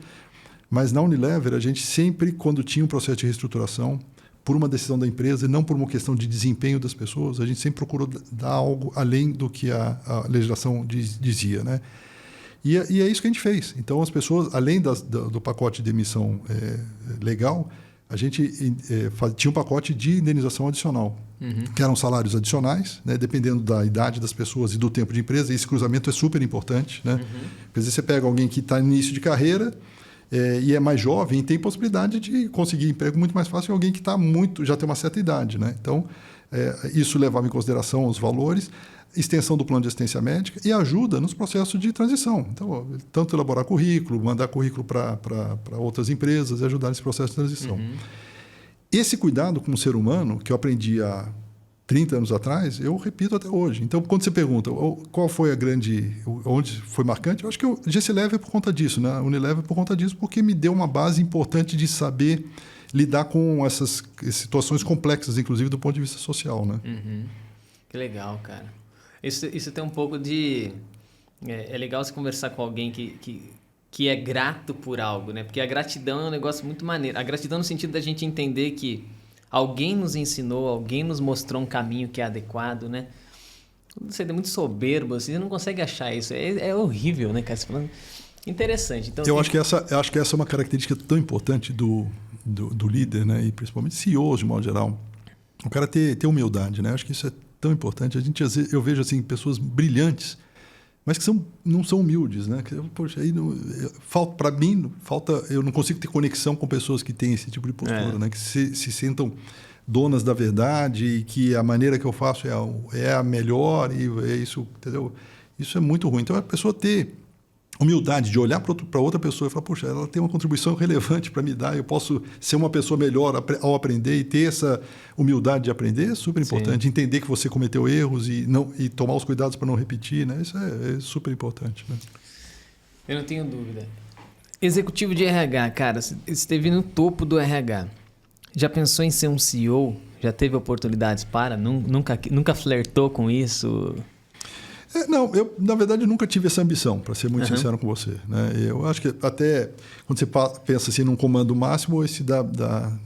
Speaker 1: mas na Unilever, a gente sempre, quando tinha um processo de reestruturação, por uma decisão da empresa e não por uma questão de desempenho das pessoas, a gente sempre procurou dar algo além do que a legislação dizia, né? E é isso que a gente fez. Então, as pessoas, além do pacote de emissão legal, a gente tinha um pacote de indenização adicional, que eram salários adicionais, né, dependendo da idade das pessoas e do tempo de empresa. E esse cruzamento é super importante. Né? Porque às vezes você pega alguém que está no início de carreira e é mais jovem e tem possibilidade de conseguir emprego muito mais fácil que alguém que já tem uma certa idade. Né? Então, isso levava em consideração os valores, extensão do plano de assistência médica e ajuda nos processos de transição. Então, tanto elaborar currículo, mandar currículo para outras empresas e ajudar nesse processo de transição. Esse cuidado com o ser humano, que eu aprendi há 30 anos atrás, eu repito até hoje. Então, quando você pergunta qual foi onde foi marcante, eu acho que o GCLev é por conta disso, né? A Unilever é por conta disso, porque me deu uma base importante de saber lidar com essas situações complexas, inclusive do ponto de vista social. Né?
Speaker 2: Que legal, cara. Isso tem um pouco de... É legal você conversar com alguém que é grato por algo, né? Porque a gratidão é um negócio muito maneiro. A gratidão no sentido da gente entender que alguém nos ensinou, alguém nos mostrou um caminho que é adequado, né? Quando você é muito soberbo, assim, você não consegue achar isso. É horrível, né, cara? Você falando... Interessante. Então,
Speaker 1: eu acho que essa é uma característica tão importante do líder, né? E principalmente CEOs, de modo geral. O cara ter humildade, né? Eu acho que isso é tão importante. Eu vejo assim, pessoas brilhantes, mas que não são humildes, né? Poxa, aí para mim eu não consigo ter conexão com pessoas que têm esse tipo de postura, né? Que se sentam donas da verdade e que a maneira que eu faço é a melhor e é isso, entendeu? Isso é muito ruim. Então a pessoa ter humildade de olhar para outra pessoa e falar, poxa, ela tem uma contribuição relevante para me dar, eu posso ser uma pessoa melhor ao aprender e ter essa humildade de aprender é super importante. Sim. Entender que você cometeu erros e tomar os cuidados para não repetir, né? Isso é super importante. Né?
Speaker 2: Eu não tenho dúvida. Executivo de RH, cara, você esteve no topo do RH. Já pensou em ser um CEO? Já teve oportunidades para? Nunca flertou com isso?
Speaker 1: Não, eu, na verdade, nunca tive essa ambição, para ser muito sincero com você. Né? Eu acho que até quando você pensa assim, num comando máximo, esse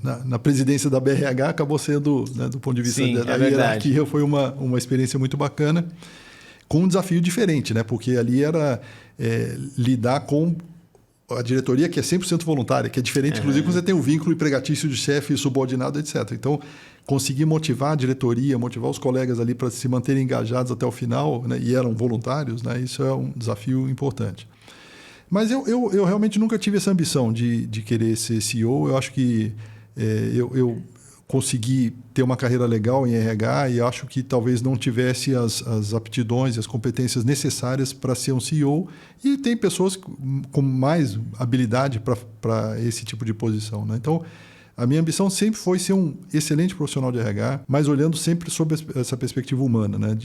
Speaker 1: na presidência da BRH acabou sendo, né, do ponto de vista da hierarquia, foi uma experiência muito bacana, com um desafio diferente, né? Porque ali era lidar com a diretoria que é 100% voluntária, que é diferente, inclusive, quando você tem o vínculo empregatício de chefe, subordinado, etc. Então, conseguir motivar a diretoria, motivar os colegas ali para se manterem engajados até o final, né, e eram voluntários, né, isso é um desafio importante. Mas eu realmente nunca tive essa ambição de querer ser CEO. Eu acho que eu consegui ter uma carreira legal em RH e acho que talvez não tivesse as aptidões e as competências necessárias para ser um CEO. E tem pessoas com mais habilidade para esse tipo de posição. Né? Então, a minha ambição sempre foi ser um excelente profissional de RH, mas olhando sempre sob essa perspectiva humana, né?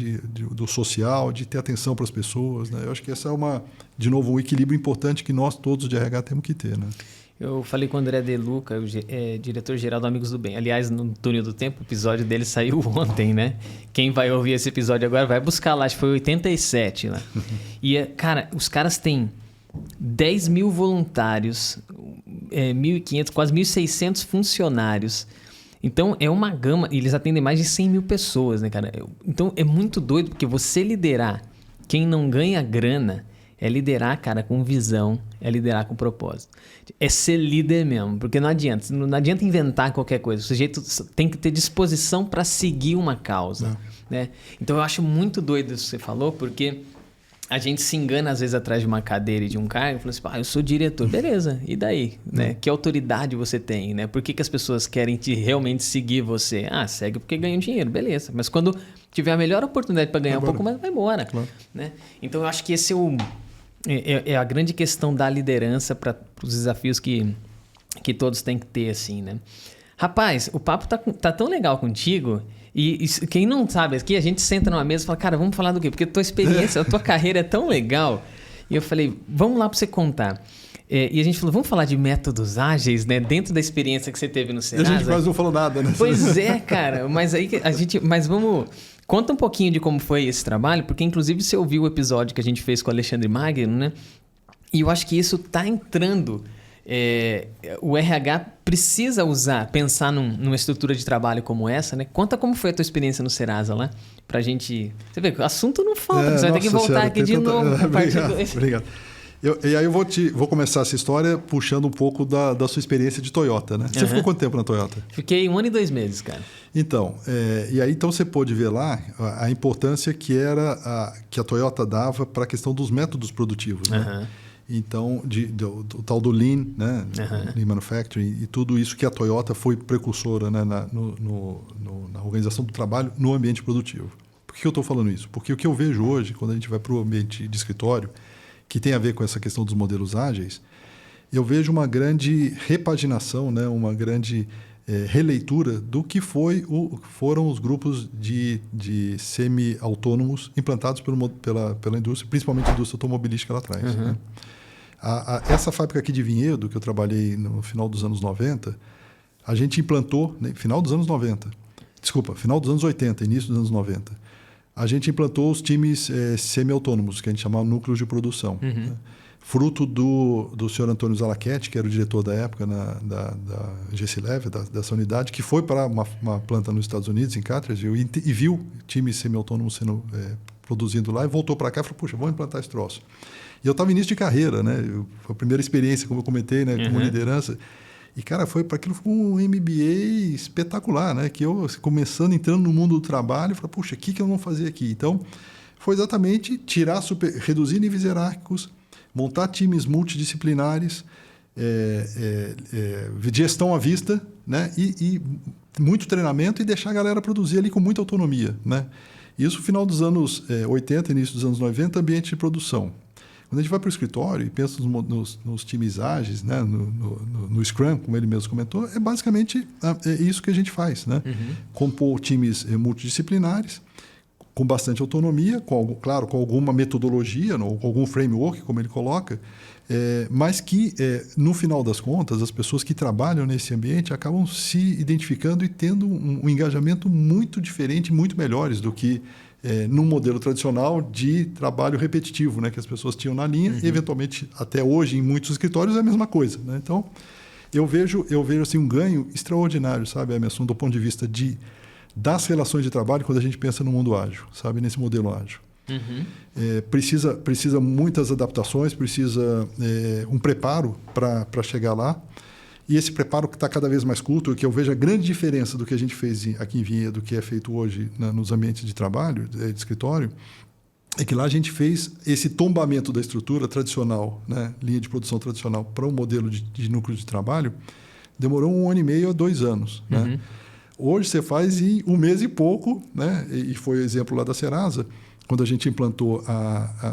Speaker 1: Do social, de ter atenção para as pessoas. Né? Eu acho que essa é, de novo, um equilíbrio importante que nós todos de RH temos que ter. Né?
Speaker 2: Eu falei com o André De Luca, diretor-geral do Amigos do Bem. Aliás, no Túnel do Tempo, o episódio dele saiu ontem, né? Quem vai ouvir esse episódio agora vai buscar lá, acho que foi 87 lá. E, cara, os caras têm 10 mil voluntários, 1.500, quase 1.600 funcionários. Então, é uma gama, e eles atendem mais de 100 mil pessoas, né, cara? Então, é muito doido, porque você liderar quem não ganha grana é liderar, cara, com visão, é liderar com propósito. É ser líder mesmo, porque não adianta inventar qualquer coisa. O sujeito tem que ter disposição para seguir uma causa. Né? Então, eu acho muito doido isso que você falou, porque a gente se engana, às vezes, atrás de uma cadeira e de um cargo, e fala assim, eu sou diretor. Beleza, e daí? Né? Que autoridade você tem? Né? Por que as pessoas querem realmente seguir você? Segue porque ganham dinheiro, beleza. Mas quando tiver a melhor oportunidade para ganhar um pouco mais, vai embora. Claro. Né? Então, eu acho que esse é a grande questão da liderança para os desafios que todos têm que ter, assim, né? Rapaz, o papo tá tão legal contigo. E quem não sabe, aqui a gente senta numa mesa e fala, cara, vamos falar do quê? Porque a tua experiência, a tua carreira é tão legal. E eu falei, vamos lá para você contar. E a gente falou, vamos falar de métodos ágeis, né? Dentro da experiência que você teve no Serasa.
Speaker 1: A gente quase não falou nada, né?
Speaker 2: Pois é, cara. Mas aí mas vamos... Conta um pouquinho de como foi esse trabalho, porque inclusive você ouviu o episódio que a gente fez com o Alexandre Magno, né? E eu acho que isso está entrando... o RH precisa pensar numa estrutura de trabalho como essa, né? Conta como foi a tua experiência no Serasa lá, pra gente... Você vê, o assunto não falta, você vai ter que voltar aqui de novo.
Speaker 1: Obrigado. E aí eu vou começar essa história puxando um pouco da sua experiência de Toyota, né? Você ficou quanto tempo na Toyota?
Speaker 2: Fiquei 1 ano e 2 meses, cara.
Speaker 1: Então, e aí então você pôde ver lá a importância que a Toyota dava para a questão dos métodos produtivos, né? Então, o tal do Lean, né? Lean Manufacturing e tudo isso que a Toyota foi precursora, né? na organização do trabalho no ambiente produtivo. Por que eu estou falando isso? Porque o que eu vejo hoje, quando a gente vai para o ambiente de escritório, que tem a ver com essa questão dos modelos ágeis, eu vejo uma grande repaginação, né? Uma grande releitura do que foram os grupos de semi-autônomos implantados pela indústria, principalmente a indústria automobilística lá atrás. Né? Essa fábrica aqui de Vinhedo, que eu trabalhei no final dos anos 90, a gente implantou, né, final dos anos 80, início dos anos 90, a gente implantou os times semi-autônomos, que a gente chamava núcleos de produção. Né? Fruto do senhor Antônio Zalachetti, que era o diretor da época da GCLEV, dessa unidade, que foi para uma planta nos Estados Unidos, em Cartersville, e viu times semi-autônomos sendo produzindo lá, e voltou para cá e falou, puxa, vamos implantar esse troço. E eu estava início de carreira, né? Foi a primeira experiência, como eu comentei, né? Como liderança. E, cara, foi um MBA espetacular, né? Que eu, entrando no mundo do trabalho, falei, puxa, o que eu não fazia aqui? Então, foi exatamente reduzir níveis hierárquicos, montar times multidisciplinares, gestão à vista, né? E muito treinamento e deixar a galera produzir ali com muita autonomia. Né? Isso no final dos anos 80, início dos anos 90, ambiente de produção. Quando a gente vai para o escritório e pensa nos times ágeis, né? no Scrum, como ele mesmo comentou, é basicamente isso que a gente faz. Né? Compor times multidisciplinares, com bastante autonomia, claro, com alguma metodologia, ou com algum framework, como ele coloca, mas que, no final das contas, as pessoas que trabalham nesse ambiente acabam se identificando e tendo um engajamento muito diferente, muito melhores do que num modelo tradicional de trabalho repetitivo, né, que as pessoas tinham na linha, e eventualmente, até hoje, em muitos escritórios, é a mesma coisa. Né? Então, eu vejo assim, um ganho extraordinário, sabe, Emerson, do ponto de vista das relações de trabalho quando a gente pensa no mundo ágil, sabe, nesse modelo ágil. Precisa muitas adaptações, precisa um preparo para chegar lá. E esse preparo que está cada vez mais curto, que eu vejo a grande diferença do que a gente fez aqui em Vinhedo, do que é feito hoje nos ambientes de trabalho, de escritório, é que lá a gente fez esse tombamento da estrutura tradicional, né, linha de produção tradicional, para um modelo de núcleo de trabalho, demorou 1 ano e meio a 2 anos. Né? Hoje você faz em 1 mês e pouco, né? E foi o exemplo lá da Serasa, quando a gente implantou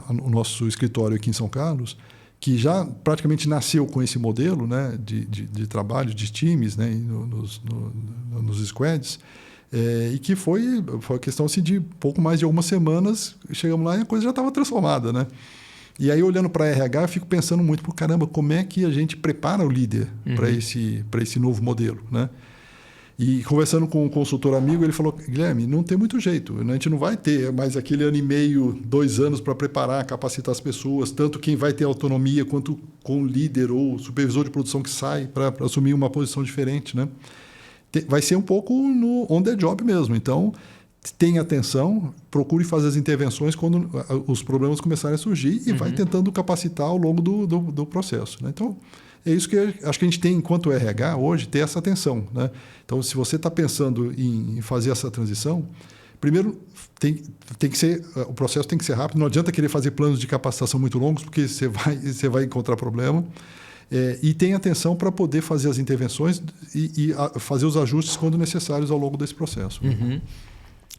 Speaker 1: o nosso escritório aqui em São Carlos, que já praticamente nasceu com esse modelo, né? de trabalho, de times, né? nos squads, e que foi a questão assim, de pouco mais de algumas semanas, chegamos lá e a coisa já estava transformada. Né? E aí, olhando para a RH, eu fico pensando muito, caramba, como é que a gente prepara o líder para esse novo modelo, né? E conversando com um consultor amigo, ele falou, Guilherme, não tem muito jeito, né? A gente não vai ter mais aquele 1 ano e meio, 2 anos para preparar, capacitar as pessoas, tanto quem vai ter autonomia quanto com o líder ou supervisor de produção que sai para assumir uma posição diferente. Né? Vai ser um pouco no on the job mesmo. Então, tenha atenção, procure fazer as intervenções quando os problemas começarem a surgir e vai tentando capacitar ao longo do processo. Né? Então, é isso que acho que a gente tem, enquanto RH, hoje, ter essa atenção. Né? Então, se você está pensando em fazer essa transição, primeiro, tem que ser, o processo tem que ser rápido. Não adianta querer fazer planos de capacitação muito longos, porque você vai encontrar problema. E tenha atenção para poder fazer as intervenções e fazer os ajustes quando necessários ao longo desse processo.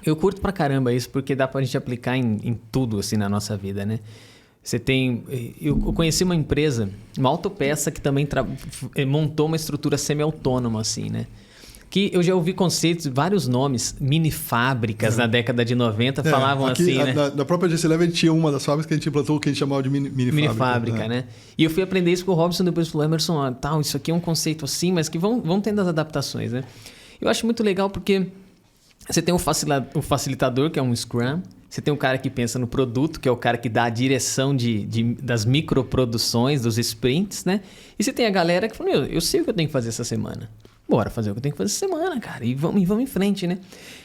Speaker 2: Eu curto pra caramba isso, porque dá pra gente aplicar em tudo assim na nossa vida, né? Eu conheci uma empresa, uma autopeça, que também montou uma estrutura semi-autônoma, assim, né? Que eu já ouvi conceitos, vários nomes, mini fábricas na década de 90 falavam aqui, assim, né?
Speaker 1: Na própria GCLEV a gente tinha uma das fábricas que a gente implantou, que a gente chamava de mini
Speaker 2: fábrica, né? E eu fui aprender isso com o Robson, depois falou, Emerson, isso aqui é um conceito assim, mas que vão tendo as adaptações, né? Eu acho muito legal porque você tem o facilitador, que é um Scrum, você tem o cara que pensa no produto, que é o cara que dá a direção das microproduções, dos sprints, né? E você tem a galera que fala, eu sei o que eu tenho que fazer essa semana. bora fazer o que eu tenho que fazer essa semana, cara. E vamos em frente, né?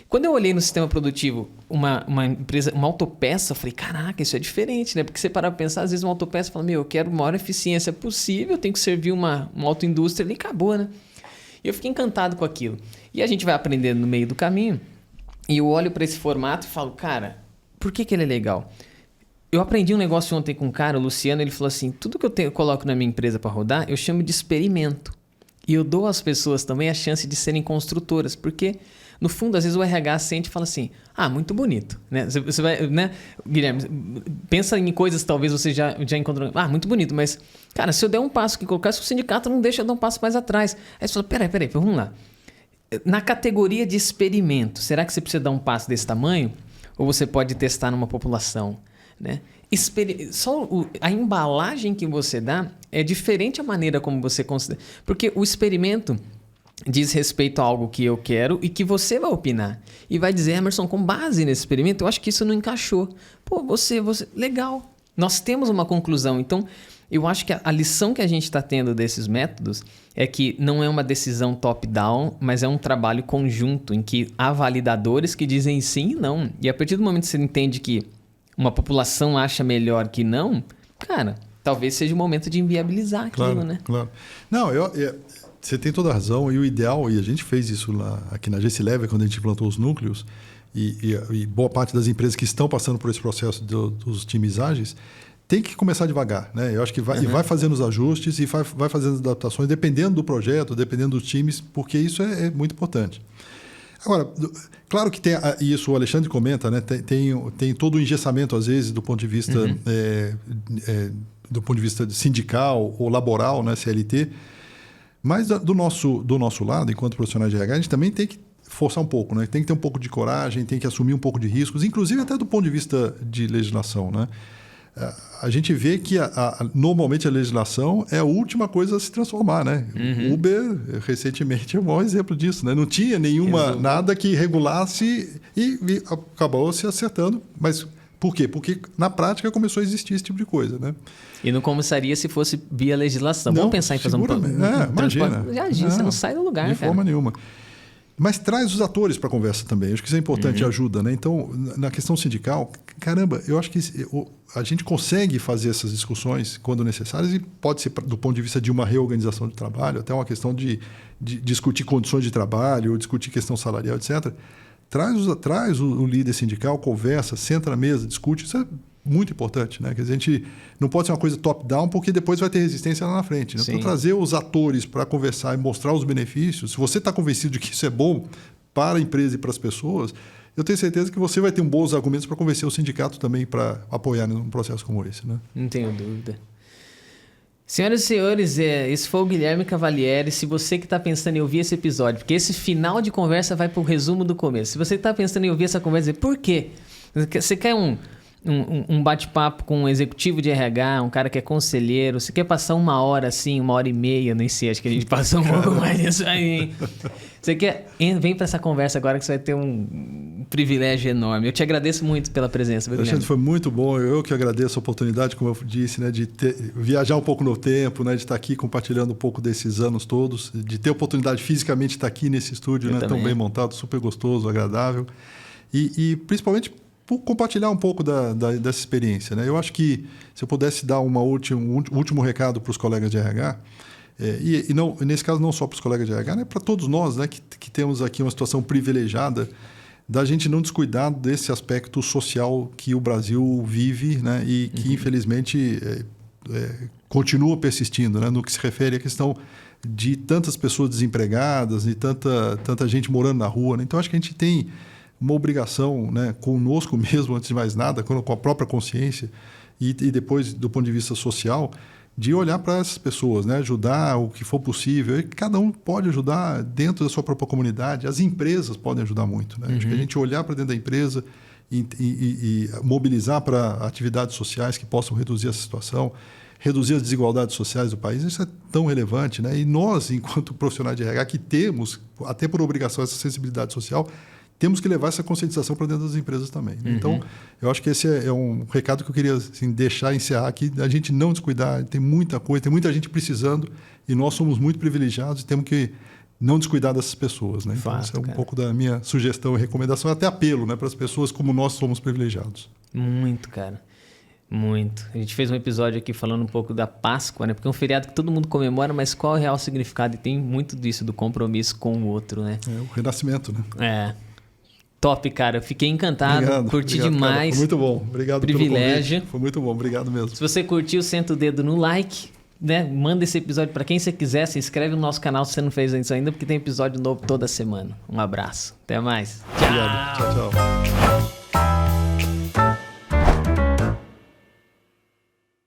Speaker 2: Quando eu olhei no sistema produtivo uma empresa, uma autopeça, eu falei, caraca, isso é diferente, né? Porque você parar pra pensar, às vezes uma autopeça fala, eu quero a maior eficiência possível, eu tenho que servir uma autoindústria ali e acabou, né? E eu fiquei encantado com aquilo. E a gente vai aprendendo no meio do caminho, e eu olho para esse formato e falo, cara, por que ele é legal? Eu aprendi um negócio ontem com um cara, o Luciano, ele falou assim, tudo que eu coloco na minha empresa para rodar, eu chamo de experimento. E eu dou às pessoas também a chance de serem construtoras, porque, no fundo, às vezes o RH sente e fala assim, muito bonito. Né? Você vai, né? Guilherme, pensa em coisas que talvez você já encontrou. Muito bonito, mas, cara, se eu der um passo que colocar, se o sindicato não deixa eu dar um passo mais atrás. Aí você fala, peraí, vamos lá. Na categoria de experimento, será que você precisa dar um passo desse tamanho? Ou você pode testar numa população? Né? A embalagem que você dá é diferente a maneira como você considera. Porque o experimento diz respeito a algo que eu quero e que você vai opinar. E vai dizer, Emerson, com base nesse experimento, eu acho que isso não encaixou. Você... Legal. Nós temos uma conclusão. Então, eu acho que a lição que a gente está tendo desses métodos é que não é uma decisão top-down, mas é um trabalho conjunto em que há validadores que dizem sim e não. E a partir do momento que você entende que uma população acha melhor que não, cara, talvez seja o momento de inviabilizar aquilo, né?
Speaker 1: Claro. Não, você tem toda a razão. E o ideal, e a gente fez isso lá aqui na GC Lever, quando a gente implantou os núcleos, e boa parte das empresas que estão passando por esse processo dos times ágeis, tem que começar devagar, né? Eu acho que vai, e vai fazendo os ajustes e vai fazendo as adaptações, dependendo do projeto, dependendo dos times, porque isso é muito importante. Agora, claro que tem, e isso o Alexandre comenta, né? Tem todo o engessamento, às vezes, do ponto de vista, do ponto de vista sindical ou laboral, né? CLT. Mas do nosso lado, enquanto profissionais de RH, a gente também tem que forçar um pouco, né? Tem que ter um pouco de coragem, tem que assumir um pouco de riscos, inclusive até do ponto de vista de legislação, né? A gente vê que normalmente a legislação é a última coisa a se transformar, né? Uber, recentemente, é o maior exemplo disso, né? Não tinha nada que regulasse e acabou se acertando. Mas por quê? Porque na prática começou a existir esse tipo de coisa, né?
Speaker 2: E não começaria se fosse via legislação. Vamos pensar em fazer um
Speaker 1: imagina.
Speaker 2: Já você não sai do lugar,
Speaker 1: de forma nenhuma. Mas traz os atores para a conversa também. Eu acho que isso é importante e ajuda, né? Então, na questão sindical, caramba, eu acho que a gente consegue fazer essas discussões quando necessárias e pode ser do ponto de vista de uma reorganização de trabalho, até uma questão de discutir condições de trabalho, ou discutir questão salarial, etc. Traz o líder sindical, conversa, senta na mesa, discute. Isso é muito importante, né? Quer dizer, a gente não pode ser uma coisa top-down, porque depois vai ter resistência lá na frente. Né? Então, trazer os atores para conversar e mostrar os benefícios. Se você está convencido de que isso é bom para a empresa e para as pessoas, eu tenho certeza que você vai ter bons argumentos para convencer o sindicato também para apoiar num processo como esse, né?
Speaker 2: Não tenho dúvida. Senhoras e senhores, esse foi o Guilherme Cavalieri. Se você que está pensando em ouvir esse episódio, porque esse final de conversa vai para o resumo do começo. Se você está pensando em ouvir essa conversa, por quê? Você quer um bate-papo com um executivo de RH, um cara que é conselheiro, você quer passar 1 hora assim, 1h30, nem sei, acho que a gente passou um pouco mais disso aí, hein? Você quer? Vem para essa conversa agora que você vai ter um privilégio enorme. Eu te agradeço muito pela presença.
Speaker 1: Alexandre, foi muito bom. Eu que agradeço a oportunidade, como eu disse, né, de viajar um pouco no tempo, né, de estar aqui compartilhando um pouco desses anos todos, de ter a oportunidade fisicamente de estar aqui nesse estúdio, né, tão bem montado, super gostoso, agradável. E principalmente por compartilhar um pouco dessa experiência, né? Eu acho que se eu pudesse dar um último recado para os colegas de RH, e não, nesse caso não só para os colegas de RH, né? Para todos nós, né? que temos aqui uma situação privilegiada da gente não descuidar desse aspecto social que o Brasil vive, né? E que infelizmente continua persistindo, né? No que se refere à questão de tantas pessoas desempregadas e tanta gente morando na rua, né? Então acho que a gente tem uma obrigação, né, conosco mesmo, antes de mais nada, com a própria consciência e depois, do ponto de vista social, de olhar para essas pessoas, né, ajudar o que for possível. E cada um pode ajudar dentro da sua própria comunidade. As empresas podem ajudar muito. Né? Acho que a gente olhar para dentro da empresa e mobilizar para atividades sociais que possam reduzir essa situação, reduzir as desigualdades sociais do país, isso é tão relevante. Né? E nós, enquanto profissionais de RH, que temos, até por obrigação, essa sensibilidade social, temos que levar essa conscientização para dentro das empresas também. Então, eu acho que esse é um recado que eu queria assim, encerrar aqui, a gente não descuidar, tem muita coisa, tem muita gente precisando e nós somos muito privilegiados e temos que não descuidar dessas pessoas, né? Então,
Speaker 2: Fato,
Speaker 1: essa é um
Speaker 2: cara.
Speaker 1: pouco da minha sugestão e recomendação, até apelo, né, para as pessoas como nós somos privilegiados.
Speaker 2: Muito, cara. Muito. A gente fez um episódio aqui falando um pouco da Páscoa, né? Porque é um feriado que todo mundo comemora, mas qual é o real significado? E tem muito disso, do compromisso com o outro, né?
Speaker 1: É o renascimento, né?
Speaker 2: É. Top, cara. Fiquei encantado.
Speaker 1: Obrigado,
Speaker 2: Curti
Speaker 1: obrigado, cara.
Speaker 2: demais.
Speaker 1: Foi muito bom. Obrigado
Speaker 2: Privilégio.
Speaker 1: pelo convite. Foi muito bom. Obrigado mesmo.
Speaker 2: Se você curtiu, senta o dedo no like, né? Manda esse episódio para quem você quiser. Se inscreve no nosso canal se você não fez isso ainda, porque tem episódio novo toda semana. Um abraço. Até mais.
Speaker 1: Obrigado. Tchau, tchau.